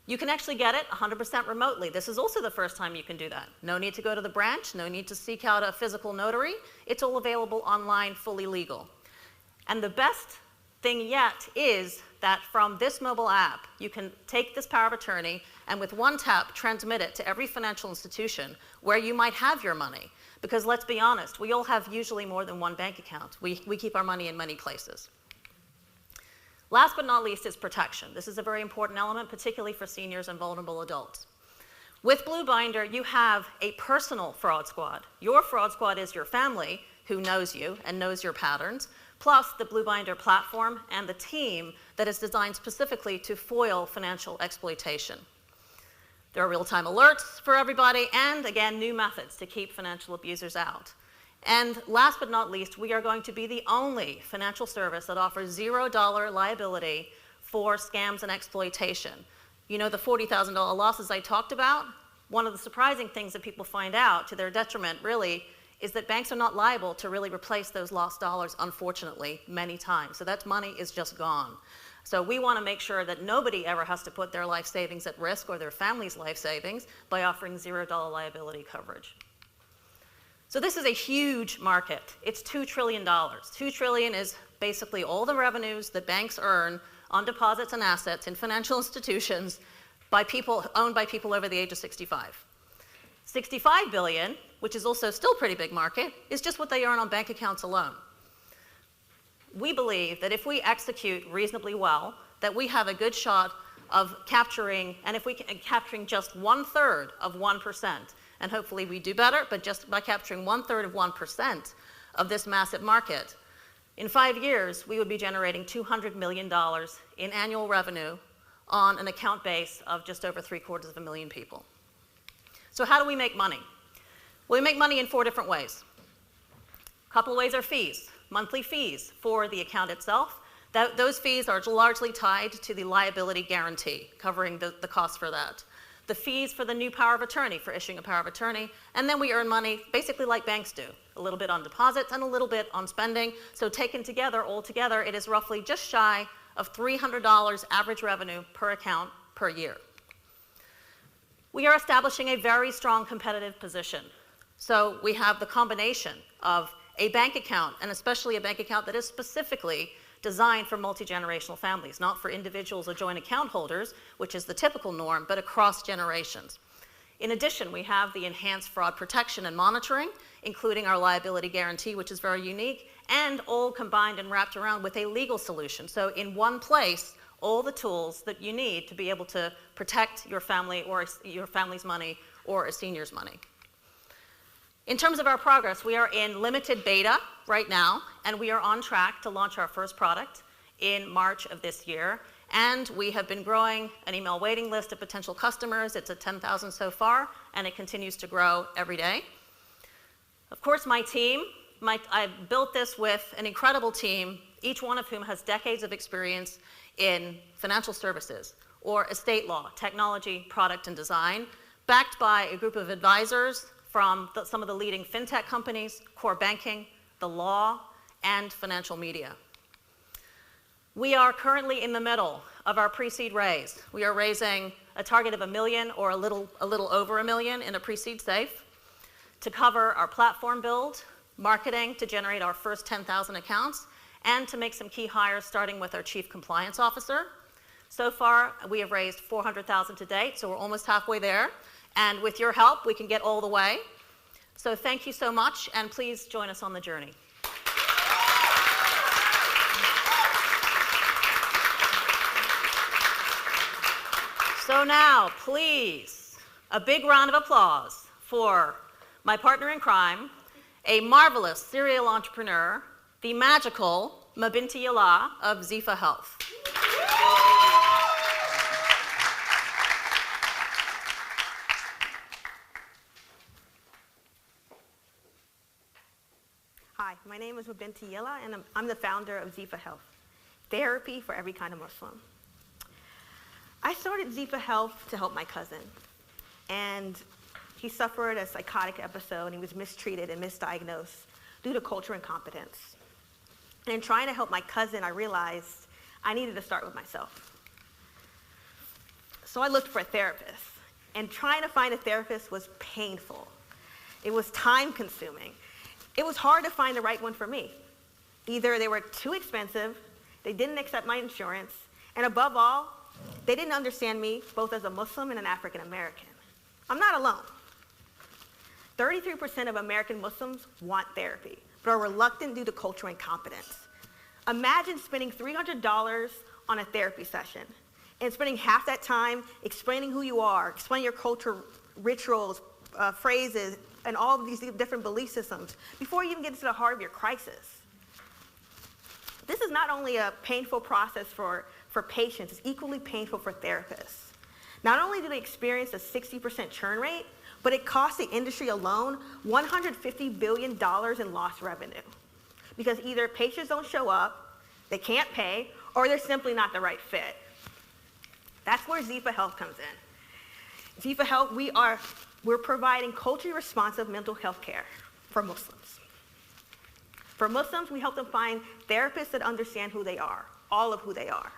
You can actually get it 100% remotely. This is also the first time you can do that. No need to go to the branch, no need to seek out a physical notary. It's all available online, fully legal. And the best thing yet is that from this mobile app, you can take this power of attorney and with one tap transmit it to every financial institution where you might have your money. Because let's be honest, we all have usually more than one bank account. We keep our money in many places. Last but not least is protection. This is a very important element, particularly for seniors and vulnerable adults. With Blue Binder, you have a personal fraud squad. Your fraud squad is your family who knows you and knows your patterns, plus the Blue Binder platform and the team that is designed specifically to foil financial exploitation. There are real-time alerts for everybody, and again, new methods to keep financial abusers out. And last but not least, we are going to be the only financial service that offers $0 liability for scams and exploitation. You know the $40,000 losses I talked about? One of the surprising things that people find out, to their detriment really, is that banks are not liable to really replace those lost dollars, unfortunately, many times. So that money is just gone. So we want to make sure that nobody ever has to put their life savings at risk or their family's life savings by offering $0 liability coverage. So this is a huge market. It's $2 trillion. $2 trillion is basically all the revenues that banks earn on deposits and assets in financial institutions by people, owned by people over the age of 65. 65 billion, which is also still a pretty big market, is just what they earn on bank accounts alone. We believe that if we execute reasonably well, that we have a good shot of capturing, and if we can, capturing just 1/3 of 1%, and hopefully we do better, but just by capturing 1/3 of 1% of this massive market, in 5 years, we would be generating $200 million in annual revenue on an account base of just over 750,000 people. So how do we make money? Well, we make money in 4 different ways. A couple of ways are fees, monthly fees for the account itself. Those fees are largely tied to the liability guarantee, covering the cost for that. The fees for the new power of attorney, for issuing a power of attorney, and then we earn money basically like banks do, a little bit on deposits and a little bit on spending. So taken together, all together, it is roughly just shy of $300 average revenue per account per year. We are establishing a very strong competitive position. So we have the combination of a bank account, and especially a bank account that is specifically designed for multi-generational families, not for individuals or joint account holders, which is the typical norm, but across generations. In addition, we have the enhanced fraud protection and monitoring, including our liability guarantee, which is very unique, and all combined and wrapped around with a legal solution. So in one place, all the tools that you need to be able to protect your family or your family's money or a senior's money. In terms of our progress, we are in limited beta right now, and we are on track to launch our first product in March of this year. And we have been growing an email waiting list of potential customers. It's at 10,000 so far, and it continues to grow every day. Of course, my team, I've built this with an incredible team, each one of whom has decades of experience in financial services or estate law, technology, product, and design, backed by a group of advisors from some of the leading fintech companies, core banking, the law, and financial media. We are currently in the middle of our pre-seed raise. We are raising a target of $1 million or a little over $1 million in a pre-seed safe to cover our platform build, marketing to generate our first 10,000 accounts, and to make some key hires, starting with our Chief Compliance Officer. So far, we have raised $400,000 to date, so we're almost halfway there. And with your help, we can get all the way. So thank you so much, and please join us on the journey. So now, please, a big round of applause for my partner in crime, a marvelous serial entrepreneur, the magical Mabinti Yala of Zifa Health. Hi, my name is Mabinti Yala, and I'm the founder of Zifa Health, therapy for every kind of Muslim. I started Zifa Health to help my cousin, and he suffered a psychotic episode, and he was mistreated and misdiagnosed due to cultural incompetence. And in trying to help my cousin, I realized I needed to start with myself. So I looked for a therapist, and trying to find a therapist was painful. It was time-consuming. It was hard to find the right one for me. Either they were too expensive, they didn't accept my insurance, and above all, they didn't understand me both as a Muslim and an African American. I'm not alone. 33% of American Muslims want therapy, but are reluctant due to cultural incompetence. Imagine spending $300 on a therapy session and spending half that time explaining who you are, explaining your culture, rituals, phrases, and all of these different belief systems before you even get to the heart of your crisis. This is not only a painful process for patients, it's equally painful for therapists. Not only do they experience a 60% churn rate, but it costs the industry alone $150 billion in lost revenue. Because either patients don't show up, they can't pay, or they're simply not the right fit. That's where Zifa Health comes in. Zifa Health, we're providing culturally responsive mental health care for Muslims. For Muslims, we help them find therapists that understand who they are, all of who they are.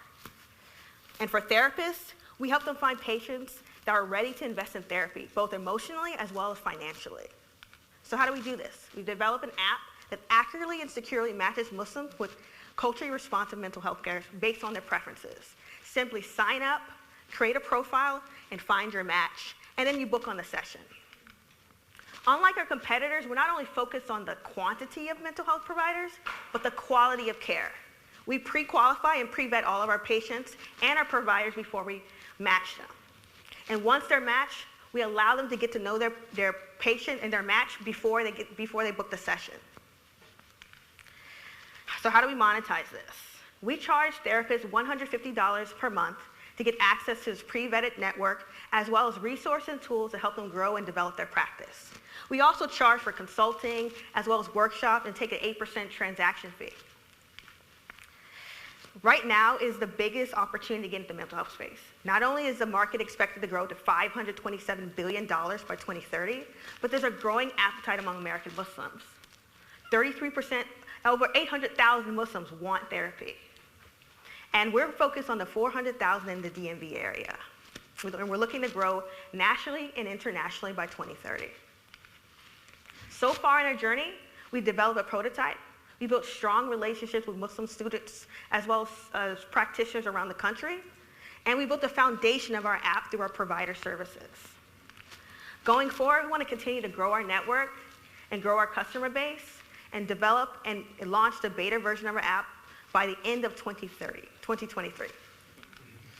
And for therapists, we help them find patients that are ready to invest in therapy, both emotionally as well as financially. So how do we do this? We develop an app that accurately and securely matches Muslims with culturally responsive mental health care based on their preferences. Simply sign up, create a profile, and find your match, and then you book on the session. Unlike our competitors, we're not only focused on the quantity of mental health providers, but the quality of care. We pre-qualify and pre-vet all of our patients and our providers before we match them. And once they're matched, we allow them to get to know their patient and their match before they book the session. So how do we monetize this? We charge therapists $150 per month to get access to this pre-vetted network, as well as resources and tools to help them grow and develop their practice. We also charge for consulting, as well as workshops, and take an 8% transaction fee. Right now is the biggest opportunity to get into the mental health space. Not only is the market expected to grow to $527 billion by 2030, but there's a growing appetite among American Muslims. 33%, over 800,000 Muslims want therapy. And we're focused on the 400,000 in the DMV area. And we're looking to grow nationally and internationally by 2030. So far in our journey, we've developed a prototype. We built strong relationships with Muslim students as well as practitioners around the country. And we built the foundation of our app through our provider services. Going forward, we want to continue to grow our network and grow our customer base and develop and launch the beta version of our app by the end of 2023.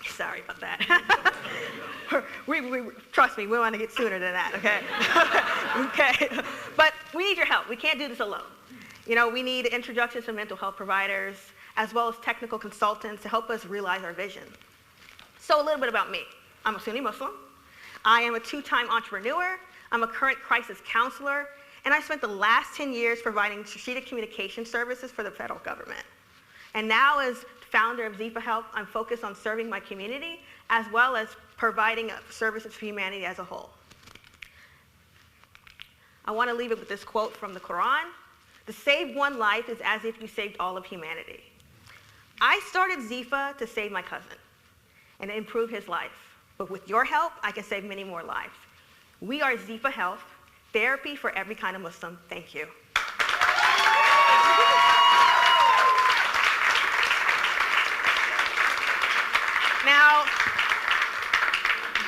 Sorry about that. Trust me, we want to get sooner than that, okay? Okay. But we need your help. We can't do this alone. You know, we need introductions to mental health providers, as well as technical consultants to help us realize our vision. So a little bit about me. I'm a Sunni Muslim. I am a two-time entrepreneur. I'm a current crisis counselor. And I spent the last 10 years providing strategic communication services for the federal government. And now as founder of Zifa Health, I'm focused on serving my community, as well as providing services for humanity as a whole. I want to leave it with this quote from the Quran. To save one life is as if you saved all of humanity. I started Zifa to save my cousin and improve his life. But with your help, I can save many more lives. We are Zifa Health, therapy for every kind of Muslim. Thank you. Now,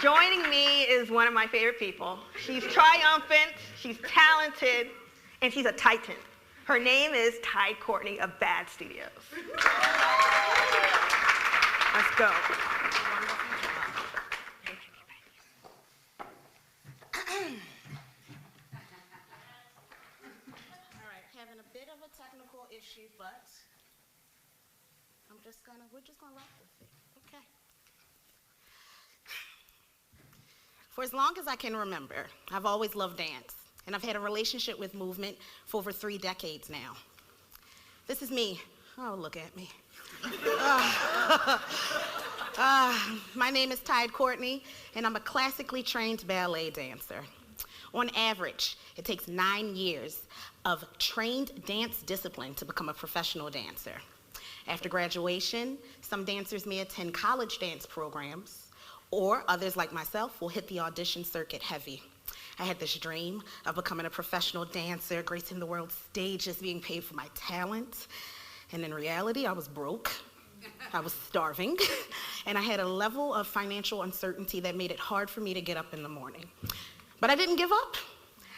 joining me is one of my favorite people. She's triumphant, she's talented, and she's a titan. Her name is Tide Courtney of Bad Studios. Let's go. All right, having a bit of a technical issue, but we're just gonna rock with it, okay? For as long as I can remember, I've always loved dance. And I've had a relationship with movement for over 3 decades now. This is me. Oh, look at me. My name is Tide Courtney, and I'm a classically trained ballet dancer. On average, it takes 9 years of trained dance discipline to become a professional dancer. After graduation, some dancers may attend college dance programs Or others like myself will hit the audition circuit heavy. I had this dream of becoming a professional dancer, gracing the world's stages, being paid for my talent. And in reality, I was broke. I was starving. And I had a level of financial uncertainty that made it hard for me to get up in the morning. But I didn't give up.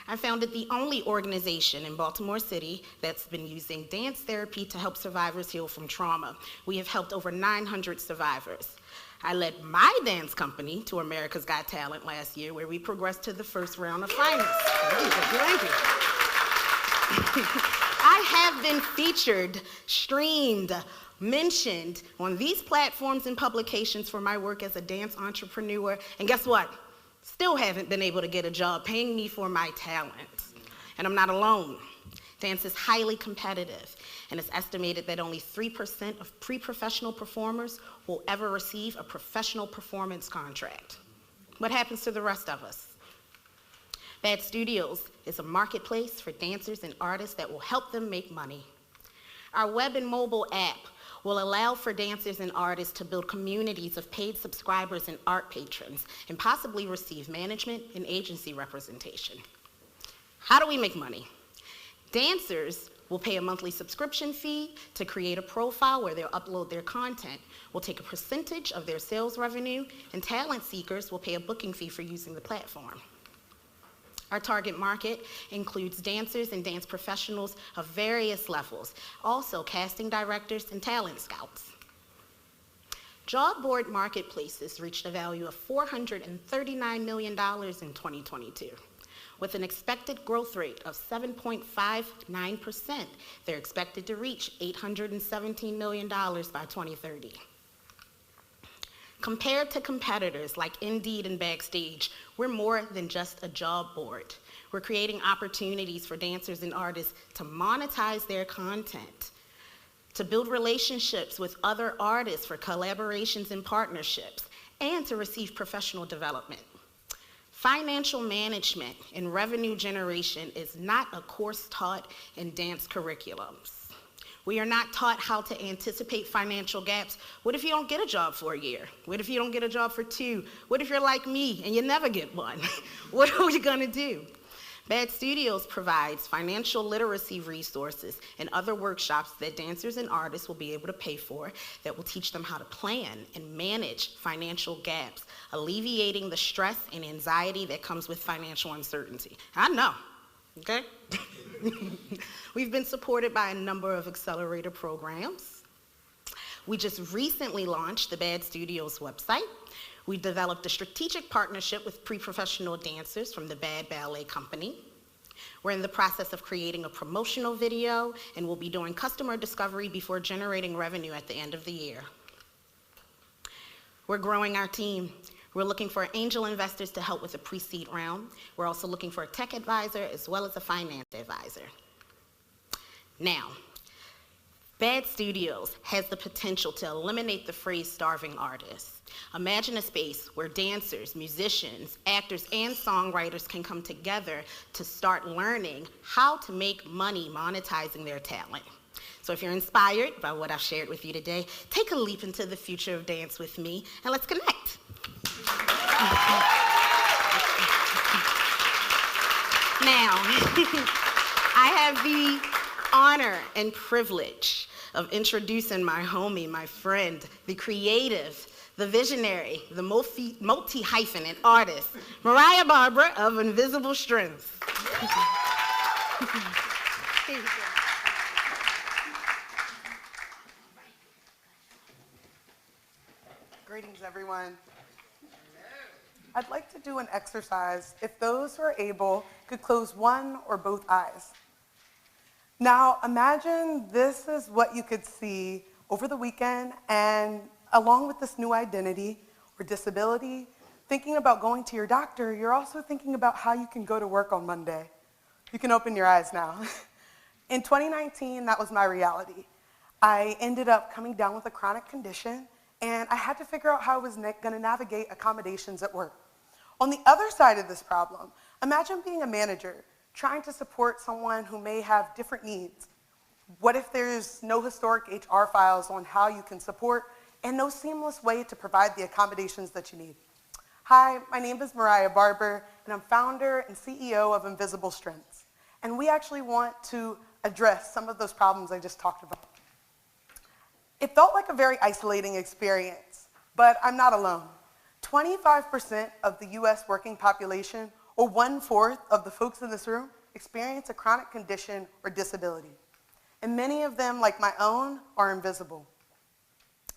I founded the only organization in Baltimore City that's been using dance therapy to help survivors heal from trauma. We have helped over 900 survivors. I led my dance company to America's Got Talent last year, where we progressed to the first round of finals. Thank you. I have been featured, streamed, mentioned on these platforms and publications for my work as a dance entrepreneur, and guess what? Still haven't been able to get a job paying me for my talent. And I'm not alone. Dance is highly competitive, and it's estimated that only 3% of pre-professional performers will ever receive a professional performance contract. What happens to the rest of us? Bad Studios is a marketplace for dancers and artists that will help them make money. Our web and mobile app will allow for dancers and artists to build communities of paid subscribers and art patrons, and possibly receive management and agency representation. How do we make money? Dancers will pay a monthly subscription fee to create a profile where they'll upload their content. We'll take a percentage of their sales revenue, and talent seekers will pay a booking fee for using the platform. Our target market includes dancers and dance professionals of various levels, also casting directors and talent scouts. Job board marketplaces reached a value of $439 million in 2022. With an expected growth rate of 7.59%, they're expected to reach $817 million by 2030. Compared to competitors like Indeed and Backstage, we're more than just a job board. We're creating opportunities for dancers and artists to monetize their content, to build relationships with other artists for collaborations and partnerships, and to receive professional development. Financial management and revenue generation is not a course taught in dance curriculums. We are not taught how to anticipate financial gaps. What if you don't get a job for a year? What if you don't get a job for 2? What if you're like me and you never get one? What are we gonna do? Bad Studios provides financial literacy resources and other workshops that dancers and artists will be able to pay for that will teach them how to plan and manage financial gaps, alleviating the stress and anxiety that comes with financial uncertainty. I know, okay? We've been supported by a number of accelerator programs. We just recently launched the Bad Studios website. We developed a strategic partnership with pre-professional dancers from the Bad Ballet Company. We're in the process of creating a promotional video, and we'll be doing customer discovery before generating revenue at the end of the year. We're growing our team. We're looking for angel investors to help with the pre-seed round. We're also looking for a tech advisor as well as a finance advisor. Now, Bad Studios has the potential to eliminate the phrase starving artists. Imagine a space where dancers, musicians, actors, and songwriters can come together to start learning how to make money monetizing their talent. So if you're inspired by what I've shared with you today, take a leap into the future of dance with me, and let's connect. Now, I have the honor and privilege of introducing my homie, my friend, the creative, the visionary, the multi-hyphenate artist, Mariah Barber of Invisible Strength. Greetings, everyone. I'd like to do an exercise if those who are able could close one or both eyes. Now, imagine this is what you could see over the weekend, and along with this new identity or disability, thinking about going to your doctor, you're also thinking about how you can go to work on Monday. You can open your eyes now. In 2019, that was my reality. I ended up coming down with a chronic condition, and I had to figure out how I was gonna navigate accommodations at work. On the other side of this problem, imagine being a manager, trying to support someone who may have different needs. What if there's no historic HR files on how you can support and no seamless way to provide the accommodations that you need? Hi, my name is Mariah Barber, and I'm founder and CEO of Invisible Strengths. And we actually want to address some of those problems I just talked about. It felt like a very isolating experience, but I'm not alone. 25% of the US working population, or 1/4 of the folks in this room, experience a chronic condition or disability. And many of them, like my own, are invisible.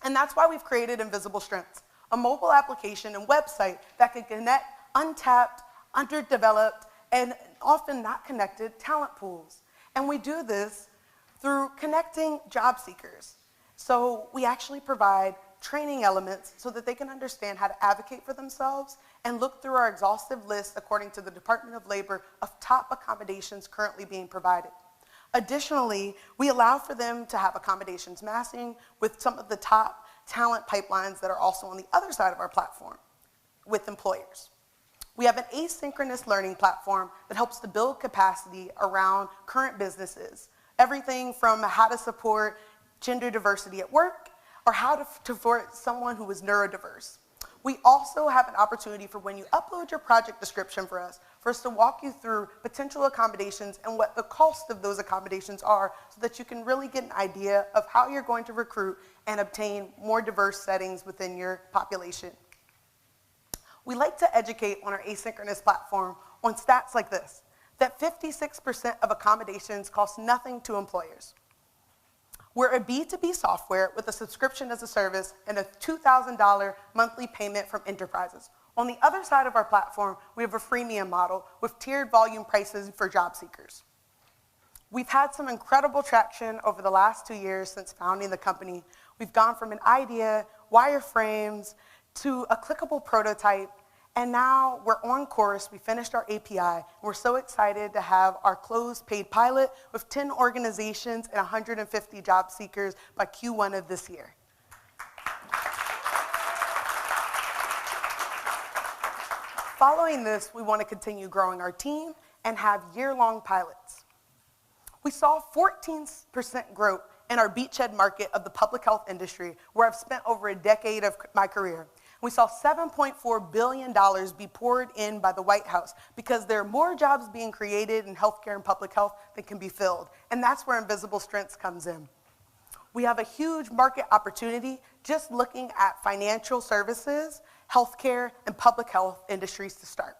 And that's why we've created Invisible Strengths, a mobile application and website that can connect untapped, underdeveloped, and often not connected talent pools. And we do this through connecting job seekers. So we actually provide training elements so that they can understand how to advocate for themselves and look through our exhaustive list according to the Department of Labor of top accommodations currently being provided. Additionally, we allow for them to have accommodations matching with some of the top talent pipelines that are also on the other side of our platform with employers. We have an asynchronous learning platform that helps to build capacity around current businesses, everything from how to support gender diversity at work or how to support someone who is neurodiverse. We also have an opportunity for when you upload your project description for us to walk you through potential accommodations and what the cost of those accommodations are so that you can really get an idea of how you're going to recruit and obtain more diverse settings within your population. We like to educate on our asynchronous platform on stats like this, that 56% of accommodations cost nothing to employers. We're a B2B software with a subscription as a service and a $2,000 monthly payment from enterprises. On the other side of our platform, we have a freemium model with tiered volume prices for job seekers. We've had some incredible traction over the last 2 years since founding the company. We've gone from an idea, wireframes, to a clickable prototype, and now we're on course. We finished our API, and we're so excited to have our closed paid pilot with 10 organizations and 150 job seekers by Q1 of this year. Following this, we want to continue growing our team and have year-long pilots. We saw 14% growth in our beachhead market of the public health industry, where I've spent over a decade of my career. We saw $7.4 billion be poured in by the White House because there are more jobs being created in healthcare and public health than can be filled. And that's where Invisible Strengths comes in. We have a huge market opportunity just looking at financial services, healthcare, and public health industries to start.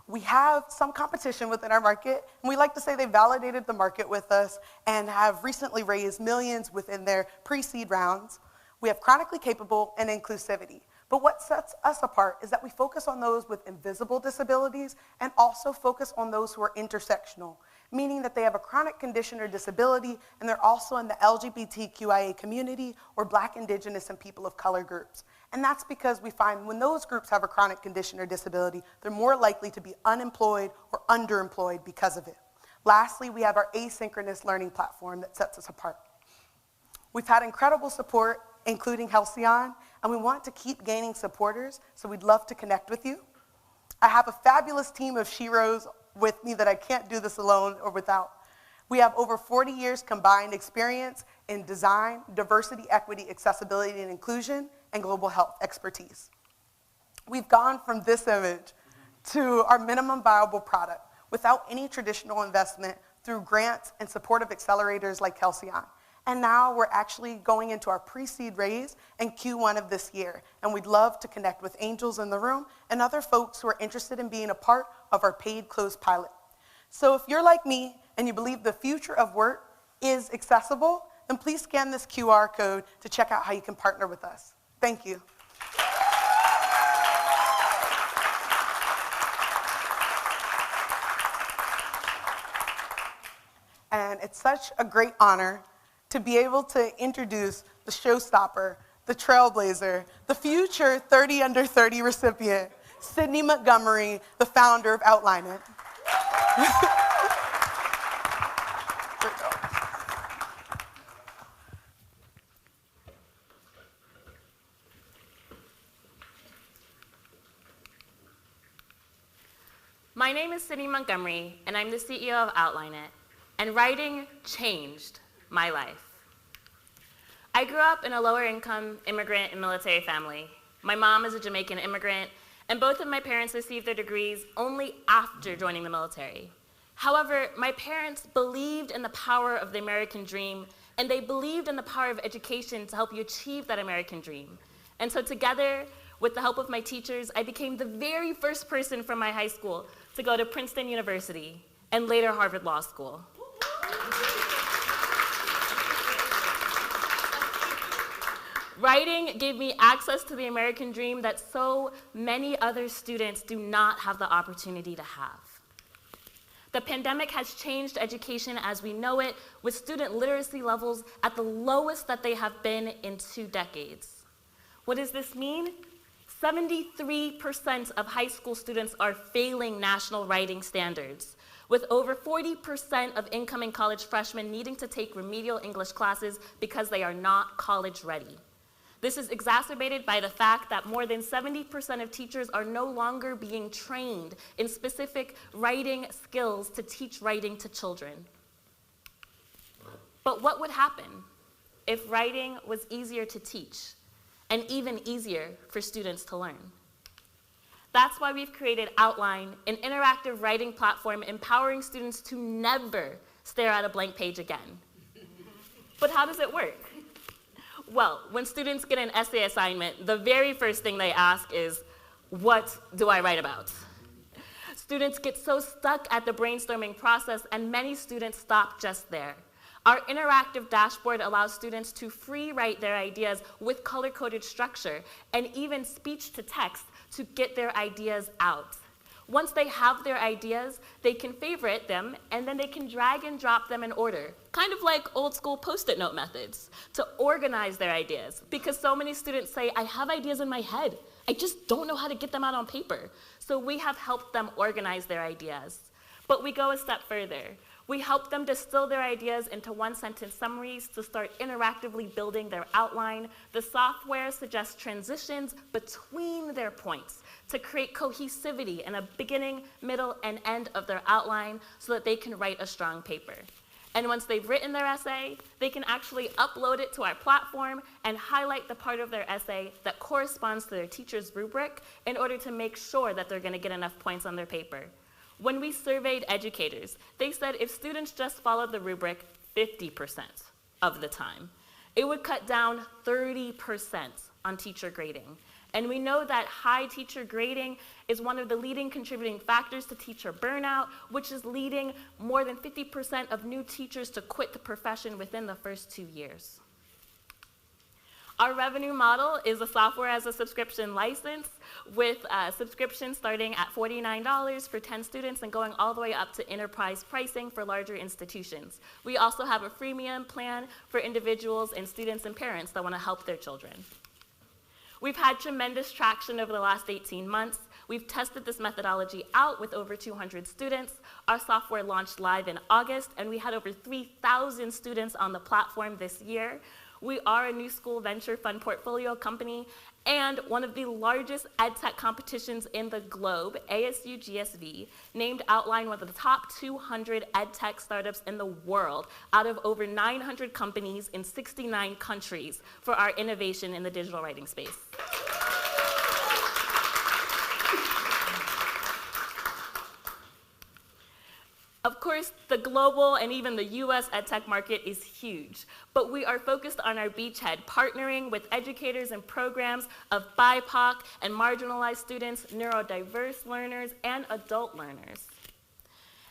We have some competition within our market, and we like to say they validated the market with us and have recently raised millions within their pre-seed rounds. We have chronically capable and inclusivity. But what sets us apart is that we focus on those with invisible disabilities and also focus on those who are intersectional, meaning that they have a chronic condition or disability and they're also in the LGBTQIA community or Black, Indigenous, and people of color groups. And that's because we find when those groups have a chronic condition or disability, they're more likely to be unemployed or underemployed because of it. Lastly, we have our asynchronous learning platform that sets us apart. We've had incredible support, including Halcyon, and we want to keep gaining supporters, so we'd love to connect with you. I have a fabulous team of sheroes with me that I can't do this alone or without. We have over 40 years combined experience in design, diversity, equity, accessibility, and inclusion, and global health expertise. We've gone from this image to our minimum viable product without any traditional investment through grants and supportive accelerators like Halcyon. And now we're actually going into our pre-seed raise in Q1 of this year. And we'd love to connect with angels in the room and other folks who are interested in being a part of our paid closed pilot. So if you're like me and you believe the future of work is accessible, then please scan this QR code to check out how you can partner with us. Thank you. And it's such a great honor to be able to introduce the showstopper, the trailblazer, the future 30 under 30 recipient, Sydney Montgomery, the founder of Outline It. My name is Sydney Montgomery, and I'm the CEO of Outline It, and writing changed my life. I grew up in a lower-income immigrant and military family. My mom is a Jamaican immigrant, and both of my parents received their degrees only after joining the military. However, my parents believed in the power of the American dream, and they believed in the power of education to help you achieve that American dream. And so together, with the help of my teachers, I became the very first person from my high school to go to Princeton University and later Harvard Law School. Writing gave me access to the American dream that so many other students do not have the opportunity to have. The pandemic has changed education as we know it, with student literacy levels at the lowest that they have been in 2 decades. What does this mean? 73% of high school students are failing national writing standards, with over 40% of incoming college freshmen needing to take remedial English classes because they are not college ready. This is exacerbated by the fact that more than 70% of teachers are no longer being trained in specific writing skills to teach writing to children. But what would happen if writing was easier to teach and even easier for students to learn? That's why we've created Outline, an interactive writing platform empowering students to never stare at a blank page again. But how does it work? Well, when students get an essay assignment, the very first thing they ask is, what do I write about? Students get so stuck at the brainstorming process, and many students stop just there. Our interactive dashboard allows students to free write their ideas with color-coded structure and even speech to text to get their ideas out. Once they have their ideas, they can favorite them, and then they can drag and drop them in order, kind of like old school Post-it note methods, to organize their ideas. Because so many students say, I have ideas in my head, I just don't know how to get them out on paper. So we have helped them organize their ideas. But we go a step further. We help them distill their ideas into one-sentence summaries to start interactively building their outline. The software suggests transitions between their points to create cohesivity in a beginning, middle, and end of their outline so that they can write a strong paper. And once they've written their essay, they can actually upload it to our platform and highlight the part of their essay that corresponds to their teacher's rubric in order to make sure that they're going to get enough points on their paper. When we surveyed educators, they said if students just followed the rubric 50% of the time, it would cut down 30% on teacher grading. And we know that high teacher grading is one of the leading contributing factors to teacher burnout, which is leading more than 50% of new teachers to quit the profession within the first 2 years. Our revenue model is a software as a subscription license with subscriptions starting at $49 for 10 students and going all the way up to enterprise pricing for larger institutions. We also have a freemium plan for individuals and students and parents that want to help their children. We've had tremendous traction over the last 18 months. We've tested this methodology out with over 200 students. Our software launched live in August, and we had over 3,000 students on the platform this year. We are a new school venture fund portfolio company and one of the largest EdTech competitions in the globe. ASU GSV named Outline one of the top 200 EdTech startups in the world out of over 900 companies in 69 countries for our innovation in the digital writing space. Of course, the global and even the US EdTech market is huge, but we are focused on our beachhead, partnering with educators and programs of BIPOC and marginalized students, neurodiverse learners, and adult learners.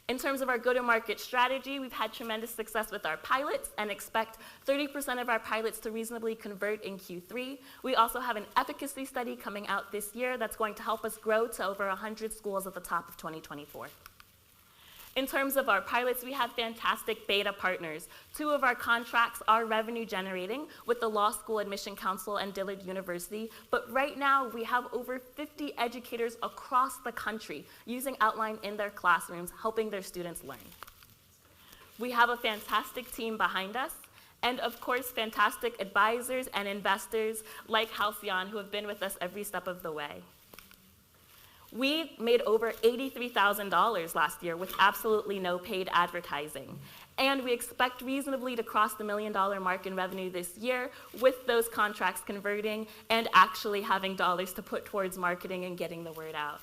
In terms of our go-to-market strategy, we've had tremendous success with our pilots and expect 30% of our pilots to reasonably convert in Q3. We also have an efficacy study coming out this year that's going to help us grow to over 100 schools at the top of 2024. In terms of our pilots, we have fantastic beta partners. 2 of our contracts are revenue generating with the Law School Admission Council and Dillard University, but right now we have over 50 educators across the country using Outline in their classrooms, helping their students learn. We have a fantastic team behind us, and of course, fantastic advisors and investors like Halcyon who have been with us every step of the way. We made over $83,000 last year with absolutely no paid advertising. And we expect reasonably to cross the $1 million mark in revenue this year, with those contracts converting and actually having dollars to put towards marketing and getting the word out.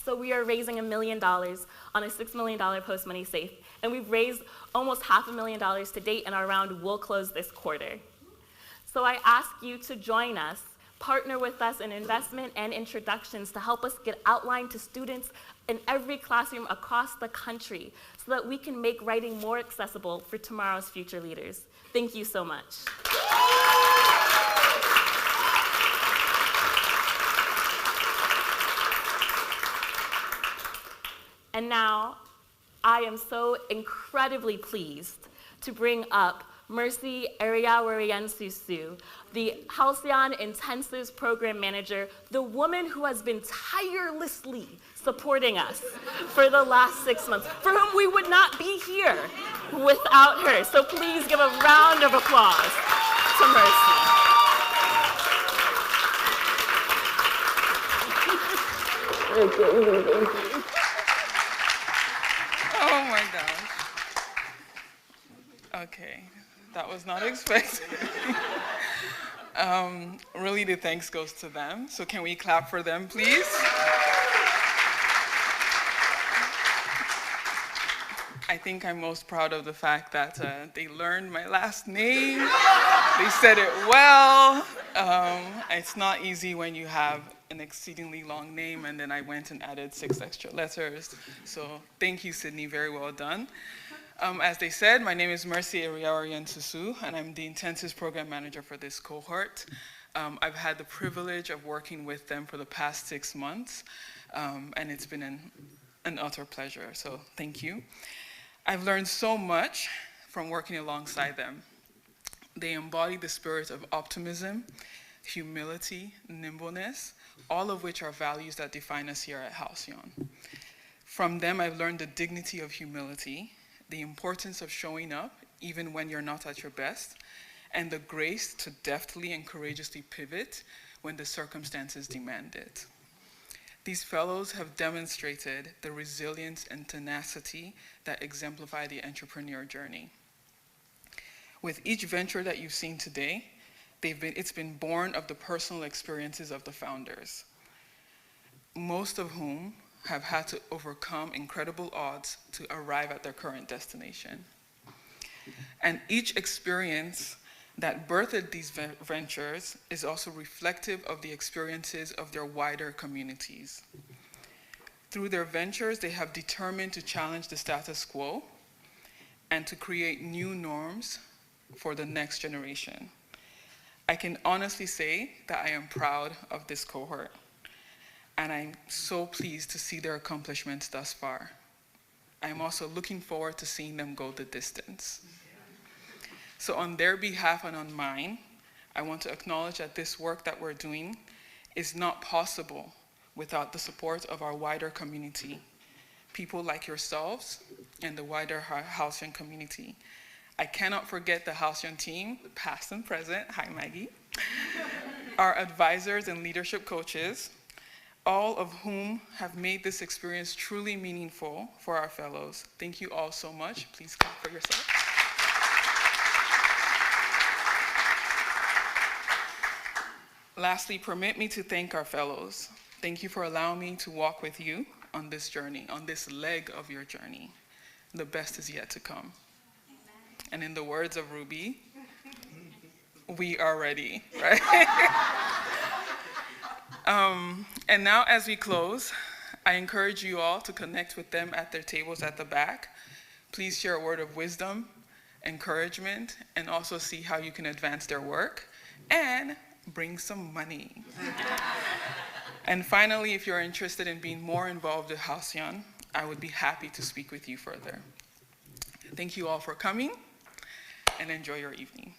So we are raising $1 million on a $6 million post-money safe, and we've raised almost $500,000 to date, and our round will close this quarter. So I ask you to join us, partner with us in investment and introductions to help us get outlined to students in every classroom across the country so that we can make writing more accessible for tomorrow's future leaders. Thank you so much. And now, I am so incredibly pleased to bring up Mercy Eriyawaryansusu, the Halcyon Intensives Program Manager, the woman who has been tirelessly supporting us for the last 6 months, for whom we would not be here without her. So please give a round of applause to Mercy. Thank you. Oh my gosh. Okay, that was not expected. Really, the thanks goes to them. So can we clap for them, please? I think I'm most proud of the fact that they learned my last name. They said it well. It's not easy when you have an exceedingly long name, and then I went and added 6 extra letters. So thank you, Sydney, very well done. As they said, my name is Mercy Eriyawaryansusu, and I'm the Intensives Program Manager for this cohort. I've had the privilege of working with them for the past 6 months, and it's been an utter pleasure, so thank you. I've learned so much from working alongside them. They embody the spirit of optimism, humility, nimbleness, all of which are values that define us here at Halcyon. From them, I've learned the dignity of humility, the importance of showing up even when you're not at your best, and the grace to deftly and courageously pivot when the circumstances demand it. These fellows have demonstrated the resilience and tenacity that exemplify the entrepreneur journey. With each venture that you've seen today, it's been born of the personal experiences of the founders, most of whom have had to overcome incredible odds to arrive at their current destination. And each experience that birthed these ventures is also reflective of the experiences of their wider communities. Through their ventures, they have determined to challenge the status quo and to create new norms for the next generation. I can honestly say that I am proud of this cohort, and I'm so pleased to see their accomplishments thus far. I'm also looking forward to seeing them go the distance. So on their behalf and on mine, I want to acknowledge that this work that we're doing is not possible without the support of our wider community, people like yourselves and the wider Halcyon community. I cannot forget the Halcyon team, past and present, hi Maggie, our advisors and leadership coaches, all of whom have made this experience truly meaningful for our fellows. Thank you all so much. Please clap for yourself. Lastly, permit me to thank our fellows. Thank you for allowing me to walk with you on this journey, on this leg of your journey. The best is yet to come. And in the words of Ruby, we are ready, right? And now as we close, I encourage you all to connect with them at their tables at the back. Please share a word of wisdom, encouragement, and also see how you can advance their work and bring some money. And finally, if you're interested in being more involved with Halcyon, I would be happy to speak with you further. Thank you all for coming, and enjoy your evening.